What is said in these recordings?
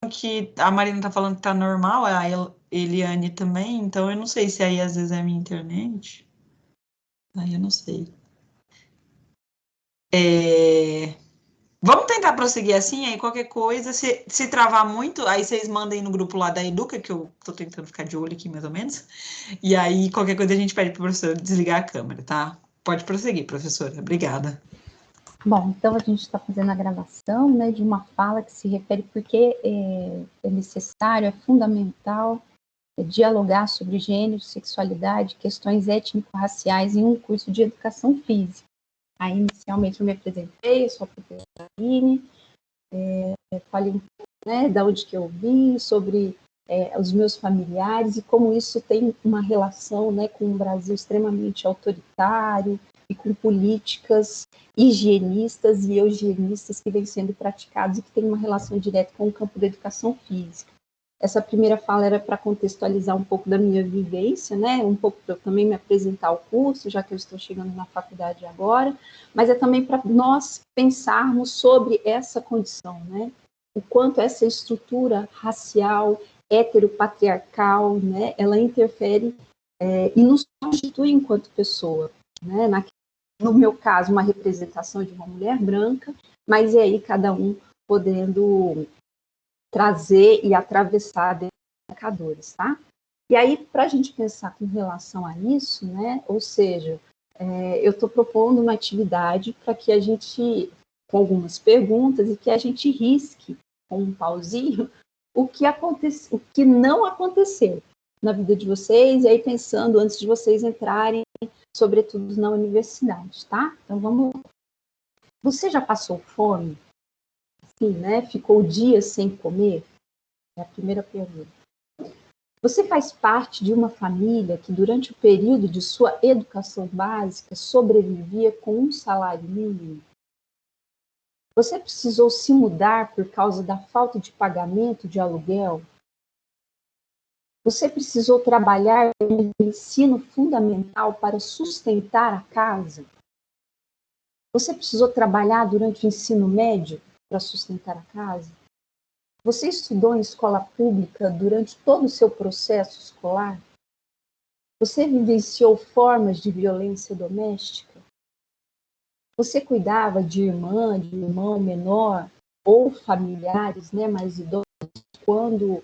que a Marina tá falando que tá normal, a Eliane também, então eu não sei se aí às vezes é a minha internet. Aí eu não sei. Vamos tentar prosseguir assim, aí qualquer coisa, se travar muito, aí vocês mandem no grupo lá da Educa, que eu tô tentando ficar de olho aqui mais ou menos. E aí qualquer coisa a gente pede pro professor desligar a câmera, tá? Pode prosseguir, professora. Obrigada. Bom, então a gente está fazendo a gravação, né, de uma fala que se refere porque é necessário, é fundamental dialogar sobre gênero, sexualidade, questões étnico-raciais em um curso de educação física. Aí, inicialmente, eu me apresentei, eu sou a professora Aline, falei, né, da onde que eu vim, sobre os meus familiares e como isso tem uma relação, né, com um Brasil extremamente autoritário e com políticas higienistas e eugienistas que vêm sendo praticados e que têm uma relação direta com o campo da educação física. Essa primeira fala era para contextualizar um pouco da minha vivência, né? Um pouco para eu também me apresentar ao curso, já que eu estou chegando na faculdade agora, mas é também para nós pensarmos sobre essa condição, né? O quanto essa estrutura racial, heteropatriarcal, né? Ela interfere e nos constitui enquanto pessoa, né? No meu caso, uma representação de uma mulher branca, mas e aí cada um podendo trazer e atravessar demarcadores, tá? E aí, para a gente pensar com relação a isso, né? Ou seja, eu estou propondo uma atividade para que a gente, com algumas perguntas, e que a gente risque com um pauzinho o que não aconteceu na vida de vocês, e aí pensando antes de vocês entrarem, sobretudo na universidade, tá? Então vamos. Você já passou fome? Sim, né? Ficou dias sem comer? É a primeira pergunta. Você faz parte de uma família que, durante o período de sua educação básica, sobrevivia com um salário mínimo? Você precisou se mudar por causa da falta de pagamento de aluguel? Você precisou trabalhar no ensino fundamental para sustentar a casa? Você precisou trabalhar durante o ensino médio para sustentar a casa? Você estudou em escola pública durante todo o seu processo escolar? Você vivenciou formas de violência doméstica? Você cuidava de irmã, de irmão menor ou familiares, né, mais idosos quando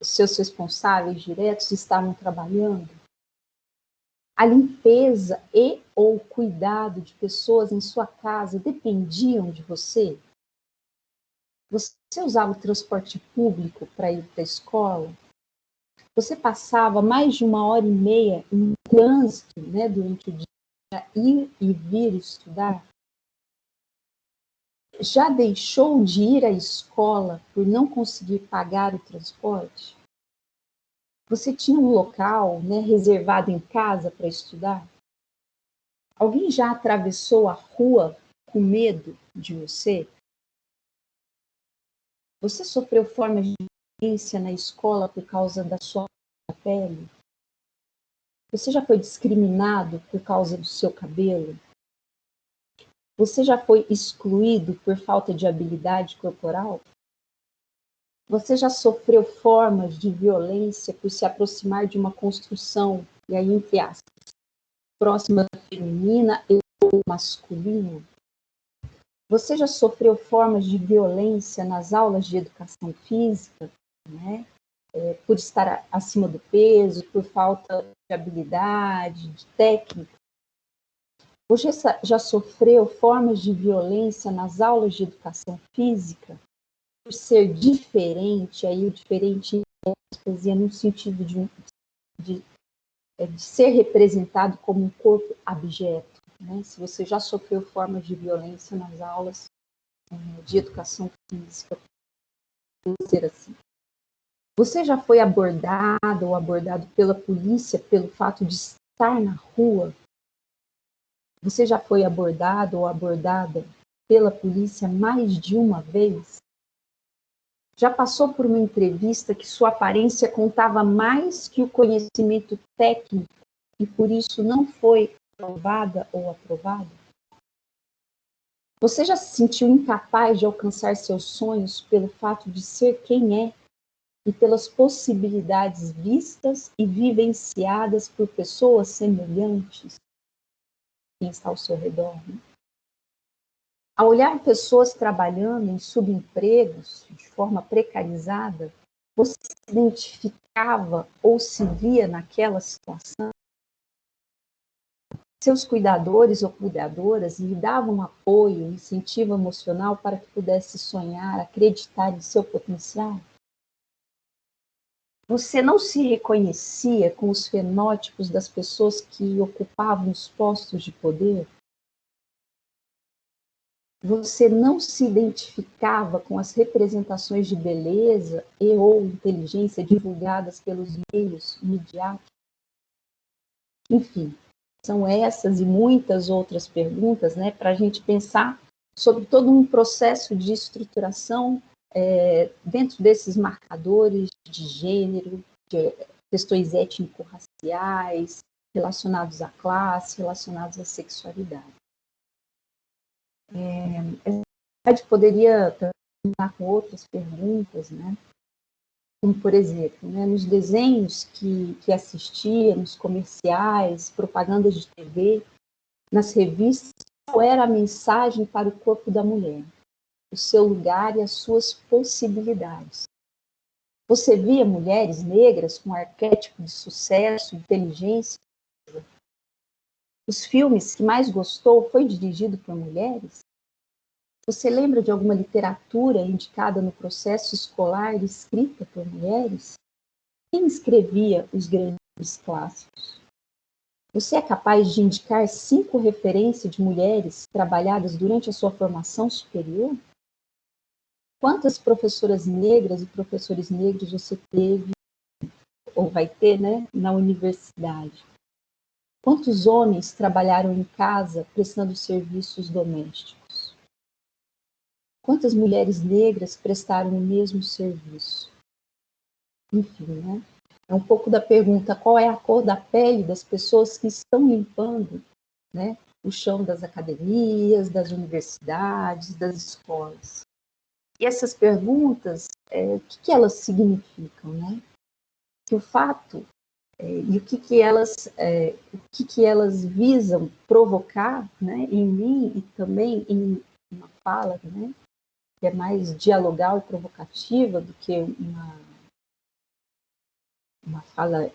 seus responsáveis diretos estavam trabalhando? A limpeza e ou cuidado de pessoas em sua casa dependiam de você? Você usava o transporte público para ir para a escola? Você passava mais de 1h30 em trânsito, né, durante o dia, ir e vir estudar? Já deixou de ir à escola por não conseguir pagar o transporte? Você tinha um local, né, reservado em casa para estudar? Alguém já atravessou a rua com medo de você? Você sofreu formas de violência na escola por causa da sua pele? Você já foi discriminado por causa do seu cabelo? Você já foi excluído por falta de habilidade corporal? Você já sofreu formas de violência por se aproximar de uma construção, e aí entre aspas, próxima da feminina ou masculina? Você já sofreu formas de violência nas aulas de educação física, né? Por estar acima do peso, por falta de habilidade, de técnica? Você já sofreu formas de violência nas aulas de educação física por ser diferente, aí o diferente é no sentido de ser representado como um corpo abjeto, né? Se você já sofreu formas de violência nas aulas de educação física, por ser assim. Você já foi abordado ou abordado pela polícia pelo fato de estar na rua? Você já foi abordado ou abordada pela polícia mais de uma vez? Já passou por uma entrevista que sua aparência contava mais que o conhecimento técnico e por isso não foi aprovada ou aprovado? Você já se sentiu incapaz de alcançar seus sonhos pelo fato de ser quem é e pelas possibilidades vistas e vivenciadas por pessoas semelhantes quem está ao seu redor? Né? Ao olhar pessoas trabalhando em subempregos de forma precarizada, você se identificava ou se via naquela situação? Seus cuidadores ou cuidadoras lhe davam apoio, incentivo emocional para que pudesse sonhar, acreditar em seu potencial? Você não se reconhecia com os fenótipos das pessoas que ocupavam os postos de poder? Você não se identificava com as representações de beleza e ou inteligência divulgadas pelos meios midiáticos? Enfim, são essas e muitas outras perguntas, né, para a gente pensar sobre todo um processo de estruturação dentro desses marcadores de gênero, de questões étnico-raciais, relacionados à classe, relacionados à sexualidade. A gente poderia terminar com outras perguntas, né? Como, por exemplo, né, nos desenhos que assistia, nos comerciais, propagandas de TV, nas revistas, qual era a mensagem para o corpo da mulher? O seu lugar e as suas possibilidades. Você via mulheres negras com arquétipo de sucesso, inteligência? Os filmes que mais gostou foi dirigido por mulheres? Você lembra de alguma literatura indicada no processo escolar escrita por mulheres? Quem escrevia os grandes clássicos? Você é capaz de indicar 5 referências de mulheres trabalhadas durante a sua formação superior? Quantas professoras negras e professores negros você teve, ou vai ter, né, na universidade? Quantos homens trabalharam em casa prestando serviços domésticos? Quantas mulheres negras prestaram o mesmo serviço? Enfim, né? É um pouco da pergunta, qual é a cor da pele das pessoas que estão limpando, né, o chão das academias, das universidades, das escolas? E essas perguntas, o que elas significam, né? Que o fato e o que elas visam provocar, né, em mim e também em uma fala, né, que é mais dialogal e provocativa do que uma fala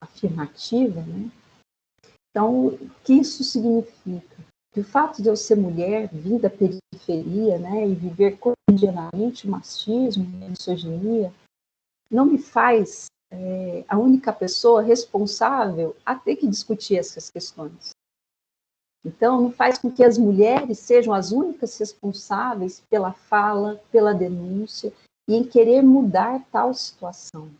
afirmativa, né? Então, o que isso significa? Que o fato de eu ser mulher, vir da periferia, né, e viver cotidianamente o machismo, a misoginia, não me faz a única pessoa responsável a ter que discutir essas questões. Então, não faz com que as mulheres sejam as únicas responsáveis pela fala, pela denúncia e em querer mudar tal situação.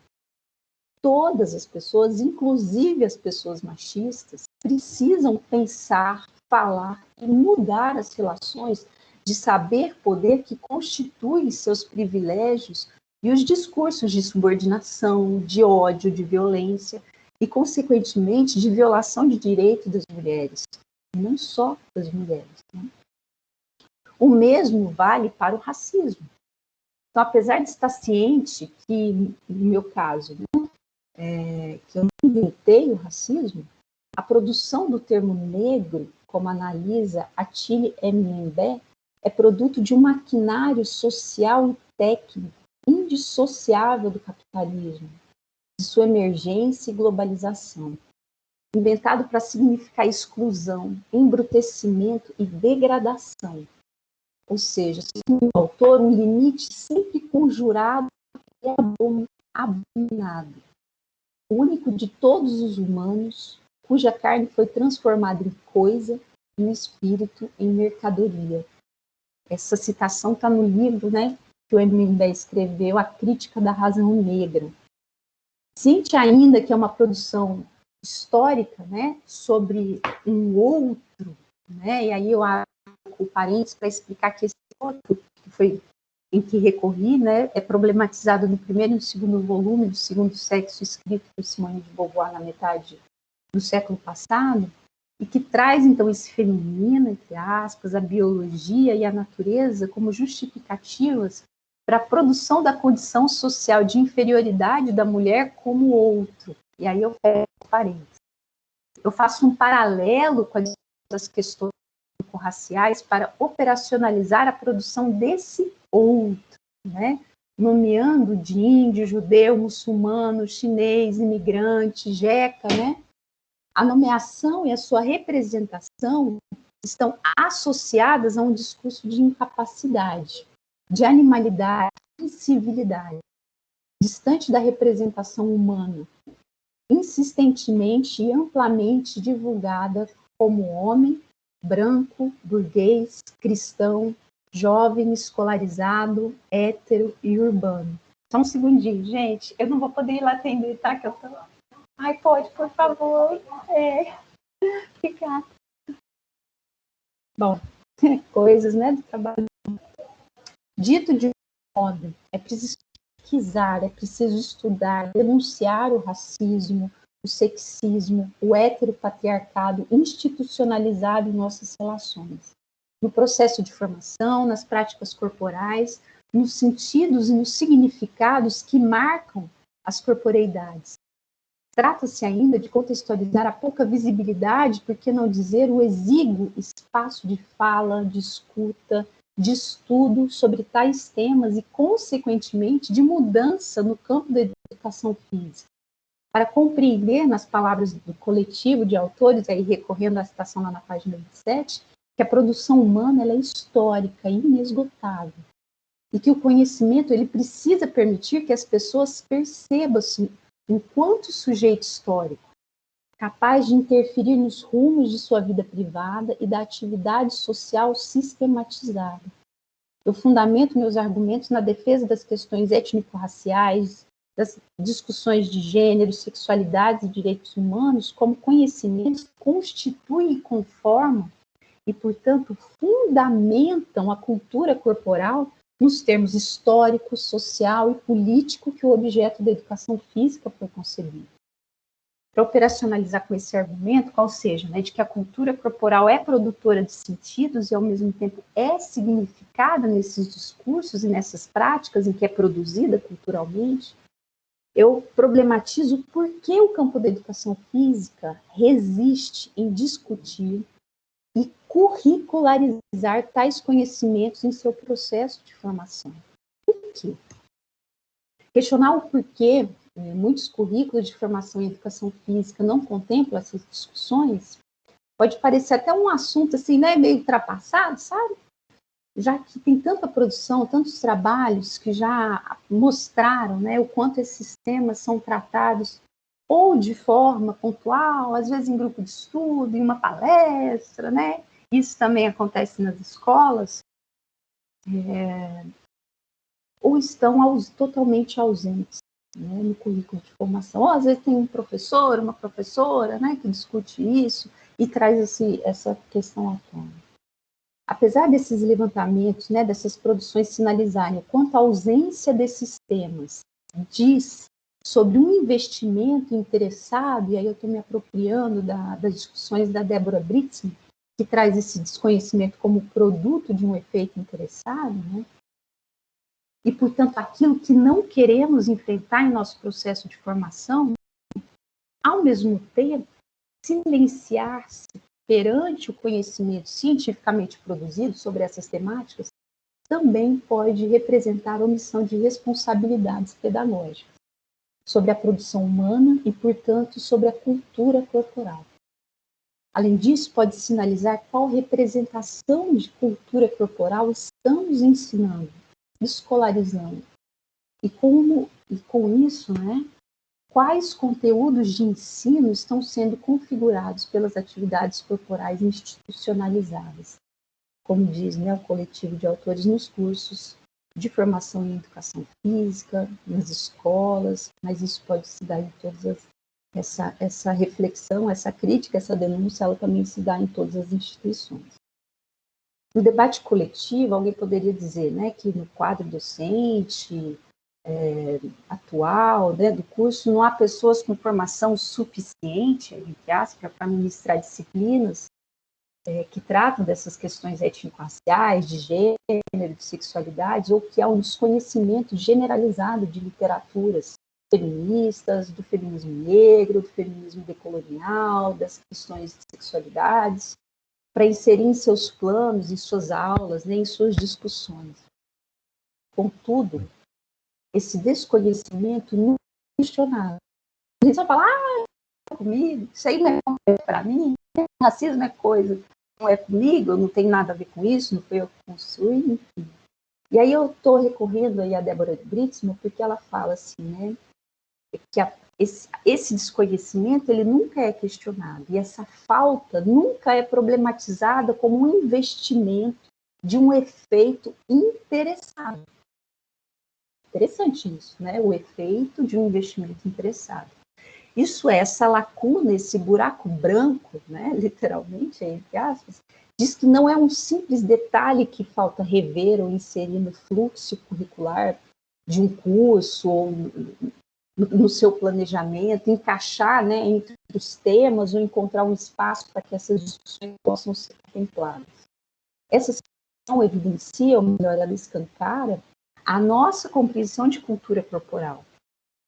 Todas as pessoas, inclusive as pessoas machistas, precisam pensar, falar e mudar as relações de saber-poder que constituem seus privilégios e os discursos de subordinação, de ódio, de violência e, consequentemente, de violação de direitos das mulheres, não só das mulheres. Né? O mesmo vale para o racismo. Então, apesar de estar ciente que, no meu caso, que eu não inventei o racismo, a produção do termo negro, como analisa Attili Mbembe, é produto de um maquinário social e técnico indissociável do capitalismo, de sua emergência e globalização, inventado para significar exclusão, embrutecimento e degradação. Ou seja, segundo o autor, um limite sempre conjurado e abominado, o único de todos os humanos, cuja carne foi transformada em coisa e o espírito em mercadoria. Essa citação está no livro, né, que o Mbembe escreveu, A Crítica da Razão Negra. Ciente ainda que é uma produção histórica, né, sobre um outro, né, e aí eu abro o parênteses para explicar que esse outro, que foi em que recorri, né, é problematizado no primeiro e no segundo volume do Segundo Sexo, escrito por Simone de Beauvoir na metade do século passado, e que traz, então, esse feminino, entre aspas, a biologia e a natureza como justificativas para a produção da condição social de inferioridade da mulher como outro. E aí eu fecho parênteses. Eu faço um paralelo com as questões raciais para operacionalizar a produção desse outro, né? Nomeando de índio, judeu, muçulmano, chinês, imigrante, jeca, né? A nomeação e a sua representação estão associadas a um discurso de incapacidade, de animalidade, de incivilidade, distante da representação humana, insistentemente e amplamente divulgada como homem, branco, burguês, cristão, jovem, escolarizado, hétero e urbano. Só um segundinho, gente, eu não vou poder ir lá atender, tá? Que eu tô... Ai, pode, por favor. Obrigada. Bom, coisas, né, do trabalho. Dito de modo, é preciso pesquisar, é preciso estudar, denunciar o racismo, o sexismo, o heteropatriarcado institucionalizado em nossas relações. No processo de formação, nas práticas corporais, nos sentidos e nos significados que marcam as corporeidades. Trata-se ainda de contextualizar a pouca visibilidade, por que não dizer o exíguo espaço de fala, de escuta, de estudo sobre tais temas e, consequentemente, de mudança no campo da educação física. Para compreender, nas palavras do coletivo de autores, aí recorrendo à citação lá na página 27, que a produção humana ela é histórica e inesgotável, e que o conhecimento ele precisa permitir que as pessoas percebam-se enquanto sujeito histórico, capaz de interferir nos rumos de sua vida privada e da atividade social sistematizada. Eu fundamento meus argumentos na defesa das questões étnico-raciais, das discussões de gênero, sexualidade e direitos humanos como conhecimentos que constituem e conformam e, portanto, fundamentam a cultura corporal nos termos histórico, social e político que o objeto da educação física foi concebido. Para operacionalizar com esse argumento, qual seja, né, de que a cultura corporal é produtora de sentidos e, ao mesmo tempo, é significada nesses discursos e nessas práticas em que é produzida culturalmente, eu problematizo por que o campo da educação física resiste em discutir e curricularizar tais conhecimentos em seu processo de formação. Por quê? Questionar o porquê muitos currículos de formação em educação física não contemplam essas discussões pode parecer até um assunto assim, né, meio ultrapassado, sabe? Já que tem tanta produção, tantos trabalhos que já mostraram, né, o quanto esses temas são tratados ou de forma pontual, às vezes em grupo de estudo, em uma palestra, né? Isso também acontece nas escolas, ou estão totalmente ausentes, né, no currículo de formação. Ou às vezes tem um professor, uma professora, né, que discute isso e traz essa questão à tona. Apesar desses levantamentos, né, dessas produções sinalizarem quanto a ausência desses temas diz sobre um investimento interessado, e aí eu estou me apropriando das discussões da Débora Britzman, que traz esse desconhecimento como produto de um efeito interessado, né? E, portanto, aquilo que não queremos enfrentar em nosso processo de formação, ao mesmo tempo, silenciar-se perante o conhecimento cientificamente produzido sobre essas temáticas, também pode representar omissão de responsabilidades pedagógicas sobre a produção humana e, portanto, sobre a cultura corporal. Além disso, pode sinalizar qual representação de cultura corporal estamos ensinando, escolarizando, e com isso, né, quais conteúdos de ensino estão sendo configurados pelas atividades corporais institucionalizadas, como diz, né, o coletivo de autores nos cursos de formação em educação física, nas escolas, mas isso pode se dar em todas essa reflexão, essa crítica, essa denúncia, ela também se dá em todas as instituições. No debate coletivo, alguém poderia dizer, né, que no quadro docente, atual, né, do curso, não há pessoas com formação suficiente, entre aspas, para ministrar disciplinas que tratam dessas questões étnico-raciais, de gênero, de sexualidade, ou que há um desconhecimento generalizado de literaturas feministas, do feminismo negro, do feminismo decolonial, das questões de sexualidades, para inserir em seus planos, em suas aulas, né, em suas discussões. Contudo, esse desconhecimento não é questionado. A gente só fala, comigo, isso aí não é para mim, racismo é coisa, não é comigo, eu não tenho nada a ver com isso, não fui eu que construí, enfim. E aí eu estou recorrendo aí a Débora Britzman, porque ela fala assim, né, que esse desconhecimento, ele nunca é questionado, e essa falta nunca é problematizada como um investimento de um efeito interessado. Interessante isso, né? O efeito de um investimento interessado. Isso é, essa lacuna, esse buraco branco, né, literalmente, entre aspas, diz que não é um simples detalhe que falta rever ou inserir no fluxo curricular de um curso ou no seu planejamento, encaixar, né, entre os temas ou encontrar um espaço para que essas discussões possam ser contempladas. Essa situação evidencia, ou melhor, ela escancara, a nossa compreensão de cultura corporal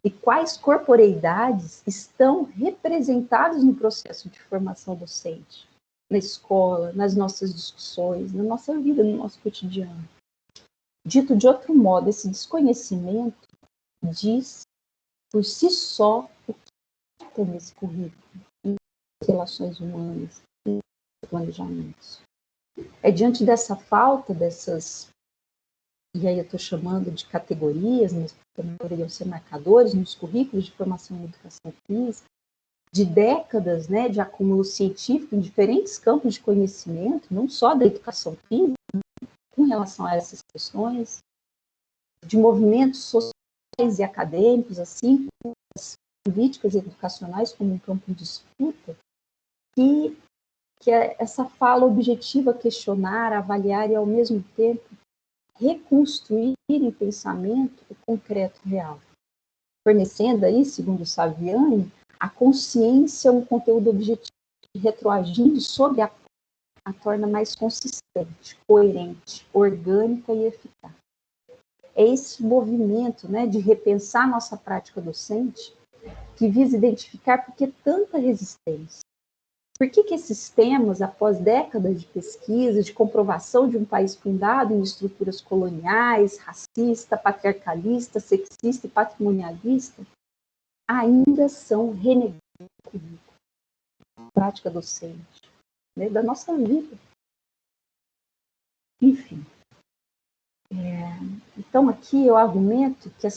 e quais corporeidades estão representadas no processo de formação docente, na escola, nas nossas discussões, na nossa vida, no nosso cotidiano. Dito de outro modo, esse desconhecimento diz por si só o que tem nesse currículo, em relações humanas, em planejamentos. É diante dessa falta dessas, e aí eu estou chamando de categorias, mas também poderiam ser marcadores nos currículos de formação em educação física, de décadas, né, de acúmulo científico em diferentes campos de conhecimento, não só da educação física, com relação a essas questões, de movimentos sociais e acadêmicos, assim, como as políticas educacionais como um campo de disputa, que é essa fala objetiva questionar, avaliar e, ao mesmo tempo, reconstruir em pensamento o concreto real, fornecendo aí, segundo Saviani, a consciência um conteúdo objetivo retroagindo sobre a torna mais consistente, coerente, orgânica e eficaz. É esse movimento, né, de repensar nossa prática docente que visa identificar por que tanta resistência. Por que esses temas, após décadas de pesquisa, de comprovação de um país fundado em estruturas coloniais, racista, patriarcalista, sexista e patrimonialista, ainda são renegados na prática docente, né, da nossa vida. Enfim. Então, aqui eu argumento que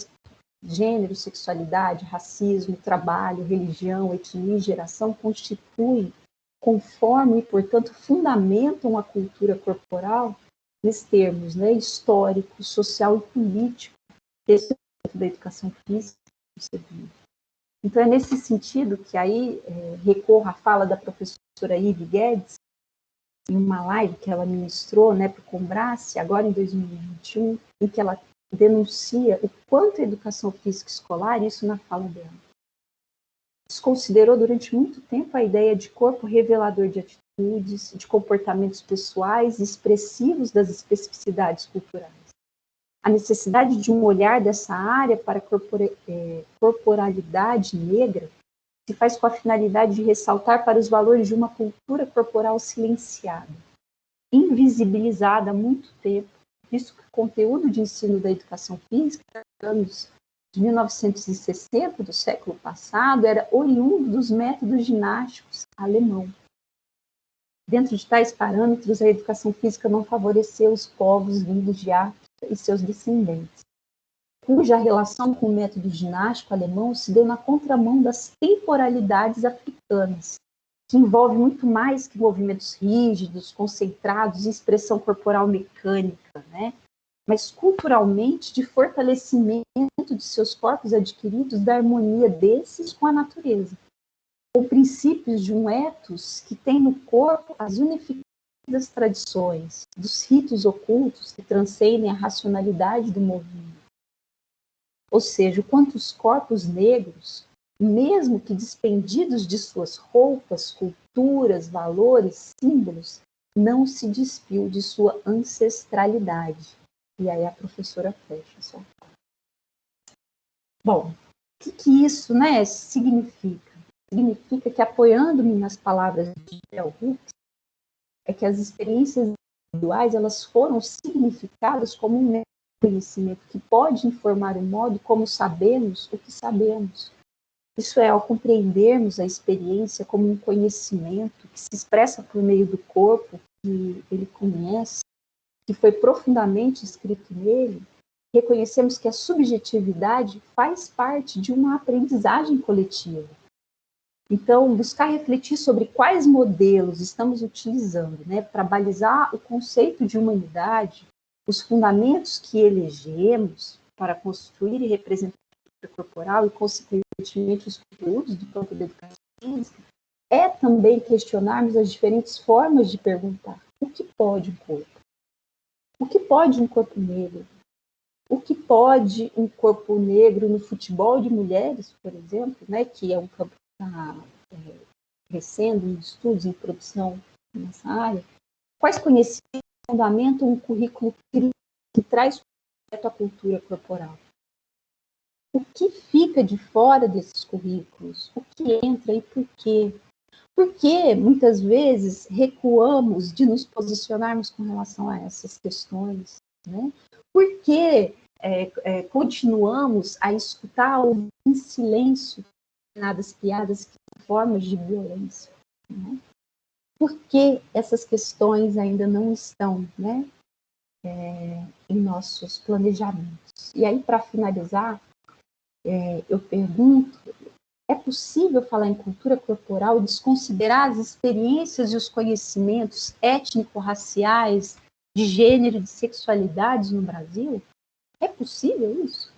gênero, sexualidade, racismo, trabalho, religião, etnia e geração constituem, conforme e, portanto, fundamentam a cultura corporal nesses termos, né, histórico, social e político, desse da educação física. Então, é nesse sentido que aí recorro à fala da professora Ivy Guedes, em uma live que ela ministrou, né, para o Combrace, agora em 2021, em que ela denuncia o quanto a educação física escolar, isso na fala dela, desconsiderou durante muito tempo a ideia de corpo revelador de atitudes, de comportamentos pessoais e expressivos das especificidades culturais. A necessidade de um olhar dessa área para a corporalidade negra se faz com a finalidade de ressaltar para os valores de uma cultura corporal silenciada, invisibilizada há muito tempo, visto que o conteúdo de ensino da educação física, anos de 1960, do século passado, era oriundo dos métodos ginásticos alemão. Dentro de tais parâmetros, a educação física não favoreceu os povos vindos de África e seus descendentes, cuja relação com o método ginástico alemão se deu na contramão das temporalidades africanas, que envolve muito mais que movimentos rígidos, concentrados e expressão corporal mecânica, né? Mas culturalmente de fortalecimento de seus corpos adquiridos da harmonia desses com a natureza, com princípios de um ethos que tem no corpo as unificadas tradições, dos ritos ocultos que transcendem a racionalidade do movimento. ou seja, o quanto os corpos negros, mesmo que despendidos de suas roupas, culturas, valores, símbolos, não se despiu de sua ancestralidade. E aí a professora fecha só. Bom, o que isso, né, significa? Significa que, apoiando-me nas palavras de Bell Hooks, é que as experiências individuais, elas foram significadas como um conhecimento que pode informar o modo como sabemos o que sabemos. Isso é, ao compreendermos a experiência como um conhecimento que se expressa por meio do corpo que ele conhece, que foi profundamente escrito nele, reconhecemos que a subjetividade faz parte de uma aprendizagem coletiva. Então, buscar refletir sobre quais modelos estamos utilizando, né, para balizar o conceito de humanidade, os fundamentos que elegemos para construir e representar a cultura corporal e, consequentemente, os conteúdos do campo da educação física, é também questionarmos as diferentes formas de perguntar: o que pode um corpo? O que pode um corpo negro? O que pode um corpo negro no futebol de mulheres, por exemplo, né, que é um campo que está crescendo em estudos, em produção nessa área? Quais conhecimentos fundamentam um currículo que traz a cultura corporal? O que fica de fora desses currículos? O que entra e por quê? Porque muitas vezes recuamos de nos posicionarmos com relação a essas questões, né? Por que continuamos a escutar em silêncio determinadas piadas que são formas de violência, né? Por que essas questões ainda não estão, né, em nossos planejamentos? E aí, para finalizar, eu pergunto: é possível falar em cultura corporal e desconsiderar as experiências e os conhecimentos étnico-raciais, de gênero e de sexualidades no Brasil? É possível isso?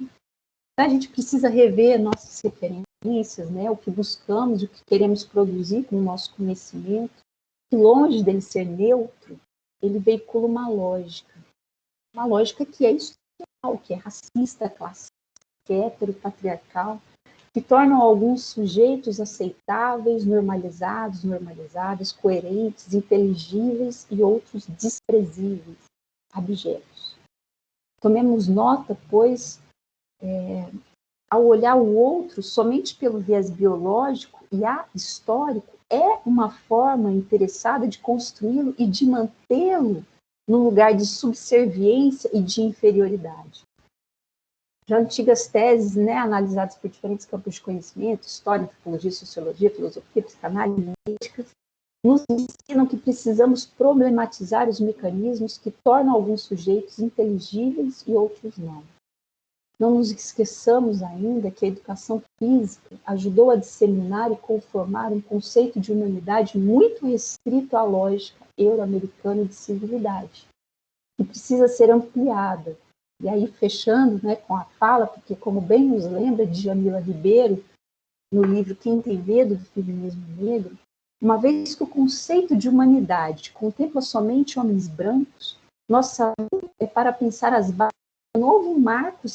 A gente precisa rever nossas referências, né? O que buscamos, o que queremos produzir com o nosso conhecimento, que longe dele ser neutro, ele veicula uma lógica que é estrutural, que é racista, classista, que é heteropatriarcal, que tornam alguns sujeitos aceitáveis, normalizados, normalizadas, coerentes, inteligíveis e outros desprezíveis, abjetos. Tomemos nota, pois, ao olhar o outro somente pelo viés biológico e histórico, é uma forma interessada de construí-lo e de mantê-lo num lugar de subserviência e de inferioridade. Já antigas teses, né, analisadas por diferentes campos de conhecimento, história, antropologia, sociologia, filosofia, psicanálise, políticas, nos ensinam que precisamos problematizar os mecanismos que tornam alguns sujeitos inteligíveis e outros não. Não nos esqueçamos ainda que a educação física ajudou a disseminar e conformar um conceito de humanidade muito restrito à lógica euro-americana de civilidade, que precisa ser ampliada. E aí, fechando, né, com a fala, porque, como bem nos lembra Djamila Ribeiro, no livro Quem Tem Medo do Feminismo Negro, uma vez que o conceito de humanidade contempla somente homens brancos, nossa luta é para pensar as bases de um novo marco.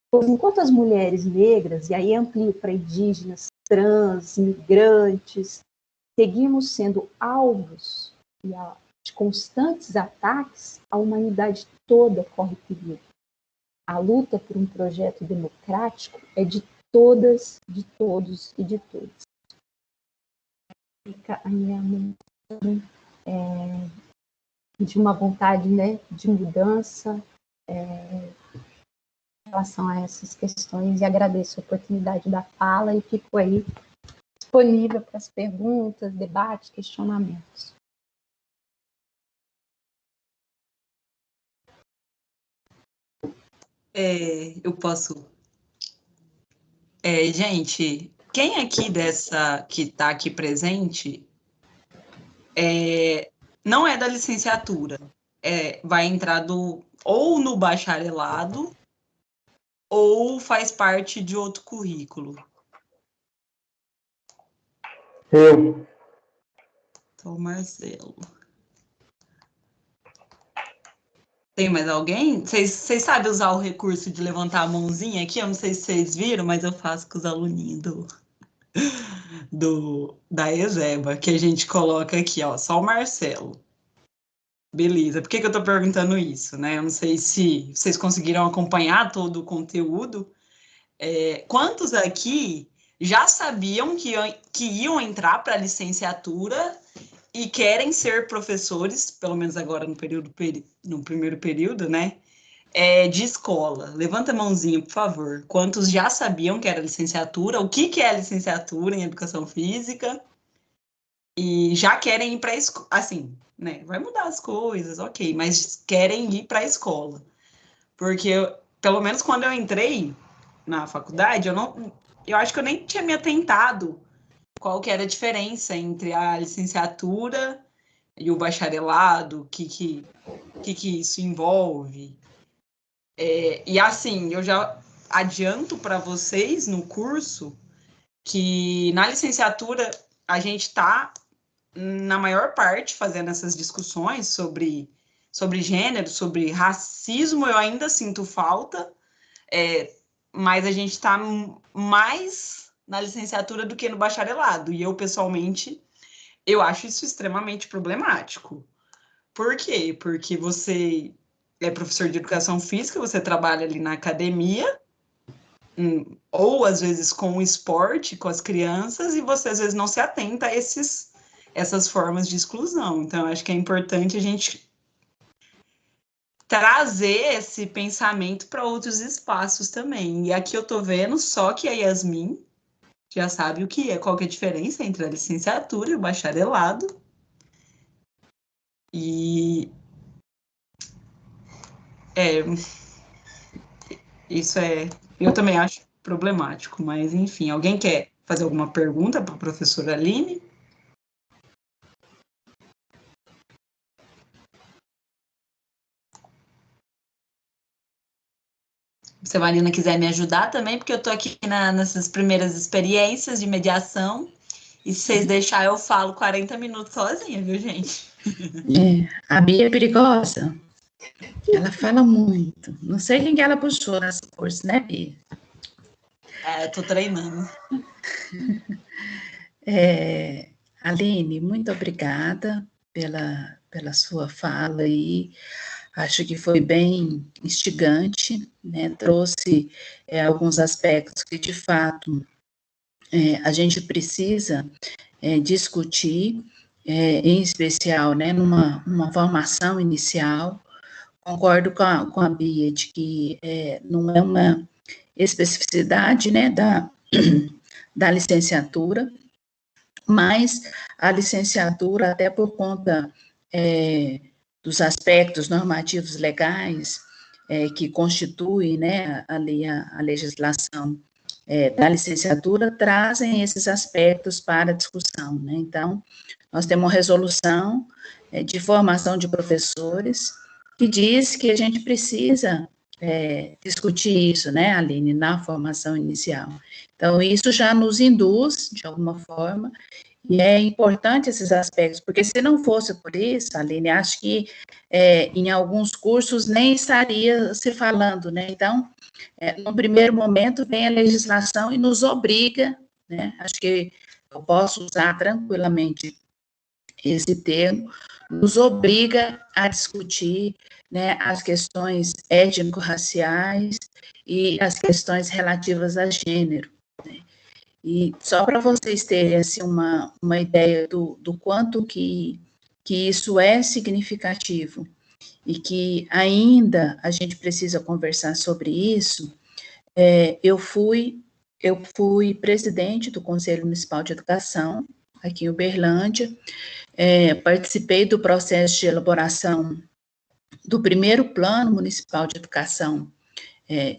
Pois enquanto as mulheres negras, e aí amplio para indígenas, trans, migrantes, seguimos sendo alvos de constantes ataques, a humanidade toda corre perigo. A luta por um projeto democrático é de todas, de todos e de todos. Fica a minha mensagem de uma vontade, né, de mudança em relação a essas questões, e agradeço a oportunidade da fala e fico aí disponível para as perguntas, debates, questionamentos. Eu posso. Gente, quem aqui que está aqui presente não é da licenciatura, vai entrar ou no bacharelado ou faz parte de outro currículo? Eu. Então, Marcelo. Tem mais alguém? Vocês sabem usar o recurso de levantar a mãozinha aqui? Eu não sei se vocês viram, mas eu faço com os aluninhos da Ezeba, que a gente coloca aqui, ó, só o Marcelo. Beleza, por que eu tô perguntando isso, né? Eu não sei se vocês conseguiram acompanhar todo o conteúdo. Quantos aqui já sabiam que iam entrar para a licenciatura e querem ser professores, pelo menos agora no primeiro período, né? De escola. Levanta a mãozinha, por favor. Quantos já sabiam que era licenciatura? O que é a licenciatura em educação física? E já querem ir para a escola. Assim, né? Vai mudar as coisas, ok, mas querem ir para a escola. Porque, pelo menos quando eu entrei na faculdade, eu acho que eu nem tinha me atentado qual que era a diferença entre a licenciatura e o bacharelado, o que isso envolve. E assim, eu já adianto para vocês no curso que na licenciatura a gente está, na maior parte, fazendo essas discussões sobre gênero, sobre racismo, eu ainda sinto falta, mas a gente está mais na licenciatura do que no bacharelado. E eu, pessoalmente, eu acho isso extremamente problemático. Por quê? Porque você é professor de educação física, você trabalha ali na academia, ou às vezes com o esporte, com as crianças, e você às vezes não se atenta a essas formas de exclusão. Então, eu acho que é importante a gente trazer esse pensamento para outros espaços também. E aqui eu estou vendo só que a Yasmin já sabe o que é, qual que é a diferença entre a licenciatura e o bacharelado. E isso eu também acho problemático, mas enfim, alguém quer fazer alguma pergunta para a professora Aline? Se a Marina quiser me ajudar também, porque eu estou aqui nessas primeiras experiências de mediação, e se vocês deixarem, eu falo 40 minutos sozinha, viu, gente? A Bia é perigosa. Ela fala muito. Não sei quem que ela puxou nesse curso, né, Bia? Estou treinando. Aline, muito obrigada pela sua fala aí. Acho que foi bem instigante, né? Trouxe alguns aspectos que, de fato, a gente precisa discutir, em especial, né, numa formação inicial. Concordo com a Bia de que não é uma especificidade, né, da licenciatura, mas a licenciatura, até por conta dos aspectos normativos legais que constituem, né, a legislação da licenciatura, trazem esses aspectos para a discussão, né? Então, nós temos uma resolução de formação de professores que diz que a gente precisa discutir isso, né, Aline, na formação inicial. Então, isso já nos induz, de alguma forma, e é importante esses aspectos, porque se não fosse por isso, Aline, acho que em alguns cursos nem estaria se falando, né? Então, no primeiro momento, vem a legislação e nos obriga, né? Acho que eu posso usar tranquilamente esse termo, nos obriga a discutir, né, as questões étnico-raciais e as questões relativas a gênero. Né? E só para vocês terem assim, uma ideia do quanto que isso é significativo e que ainda a gente precisa conversar sobre isso, eu fui presidente do Conselho Municipal de Educação, aqui em Uberlândia, participei do processo de elaboração do primeiro Plano Municipal de Educação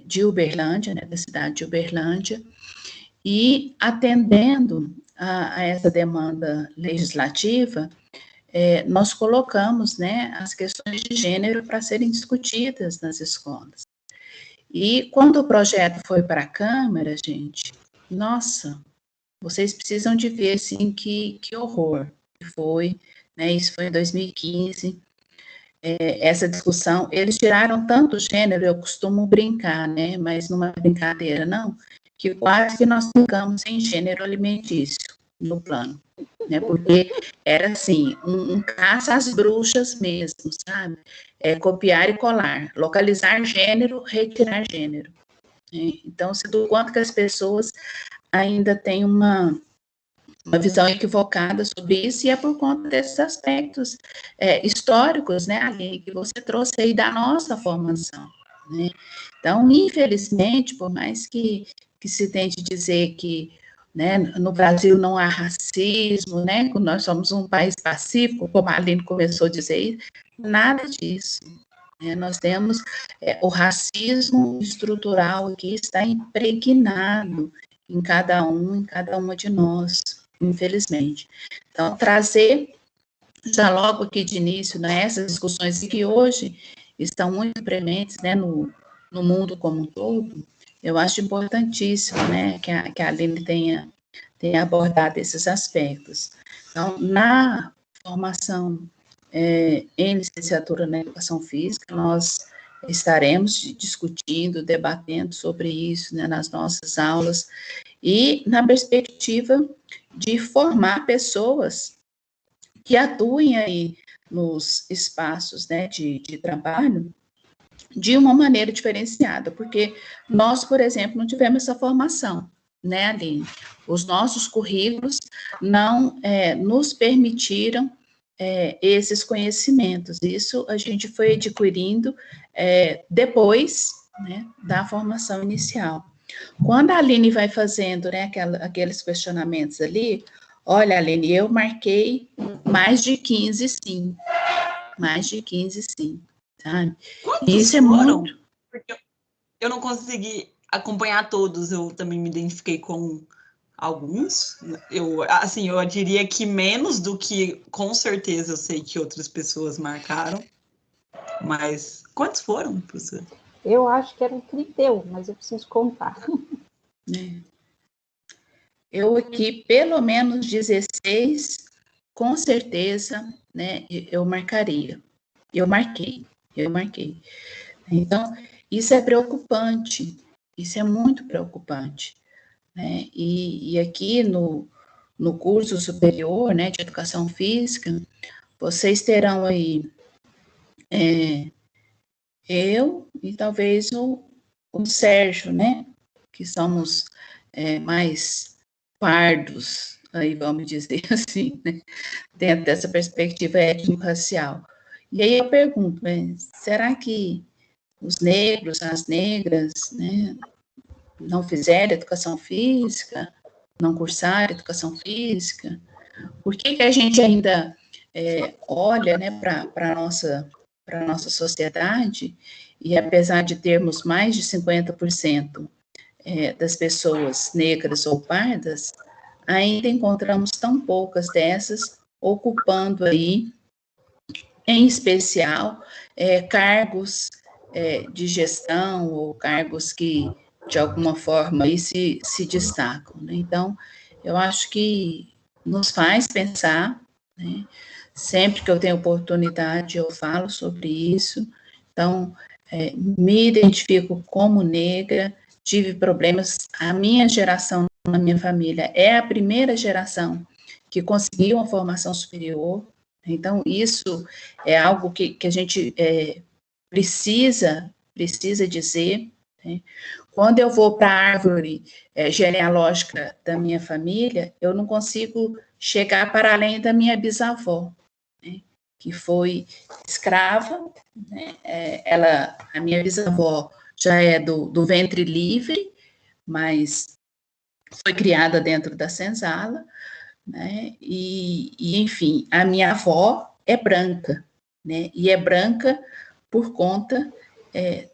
de Uberlândia, né, da cidade de Uberlândia, e atendendo a essa demanda legislativa, nós colocamos, né, as questões de gênero para serem discutidas nas escolas. E quando o projeto foi para a Câmara, gente, nossa, vocês precisam de ver, assim, que horror que foi, né, isso foi em 2015, essa discussão, eles tiraram tanto gênero, eu costumo brincar, né, mas numa brincadeira, não, que quase que nós ficamos sem gênero alimentício no plano, né, porque era assim, um caça às bruxas mesmo, sabe, copiar e colar, localizar gênero, retirar gênero, né? Então, se do quanto que as pessoas ainda têm uma visão equivocada sobre isso, e é por conta desses aspectos históricos, né, Aline, que você trouxe aí da nossa formação, né? Então, infelizmente, por mais que se tente dizer que, né, no Brasil não há racismo, né, que nós somos um país pacífico, como a Aline começou a dizer, nada disso. Né? Nós temos o racismo estrutural que está impregnado em cada uma de nós, infelizmente. Então, trazer já logo aqui de início, né, essas discussões que hoje estão muito prementes, né, no mundo como um todo, eu acho importantíssimo, né, que a Aline tenha abordado esses aspectos. Então, na formação em licenciatura na Educação Física, nós estaremos discutindo, debatendo sobre isso, né, nas nossas aulas, e na perspectiva de formar pessoas que atuem aí nos espaços, né, de trabalho de uma maneira diferenciada, porque nós, por exemplo, não tivemos essa formação, né, Aline? Os nossos currículos não nos permitiram esses conhecimentos. Isso a gente foi adquirindo depois, né, da formação inicial. Quando a Aline vai fazendo, né, aqueles questionamentos ali, olha, Aline, eu marquei mais de 15, sim. Mais de 15, sim. Sabe? Quantos isso foram? Muito... Porque eu não consegui acompanhar todos, eu também me identifiquei com alguns. Eu diria que menos do que, com certeza, eu sei que outras pessoas marcaram. Mas quantos foram, professor? Eu acho que era um triteu, mas eu preciso contar. Eu aqui, pelo menos 16, com certeza, né, eu marcaria. Eu marquei. Então, isso é preocupante, isso é muito preocupante, né? E aqui no curso superior, né, de Educação Física, vocês terão aí eu e talvez o Sérgio, né, que somos mais pardos, aí vamos dizer assim, né, dentro dessa perspectiva étnico-racial. E aí eu pergunto, será que os negros, as negras, né, não fizeram educação física, não cursaram educação física? Por que a gente ainda olha, né, para a nossa sociedade, e apesar de termos mais de 50% das pessoas negras ou pardas, ainda encontramos tão poucas dessas ocupando aí, em especial, cargos de gestão ou cargos que, de alguma forma, aí se destacam, né? Então, eu acho que nos faz pensar, né? Sempre que eu tenho oportunidade, eu falo sobre isso. Então, me identifico como negra, tive problemas. A minha geração, na minha família, é a primeira geração que conseguiu uma formação superior. Então, isso é algo que a gente precisa dizer, né? Quando eu vou para a árvore genealógica da minha família, eu não consigo chegar para além da minha bisavó, né, que foi escrava, né, a minha bisavó já é do ventre livre, mas foi criada dentro da senzala, né, e enfim, a minha avó é branca, né, e é branca por conta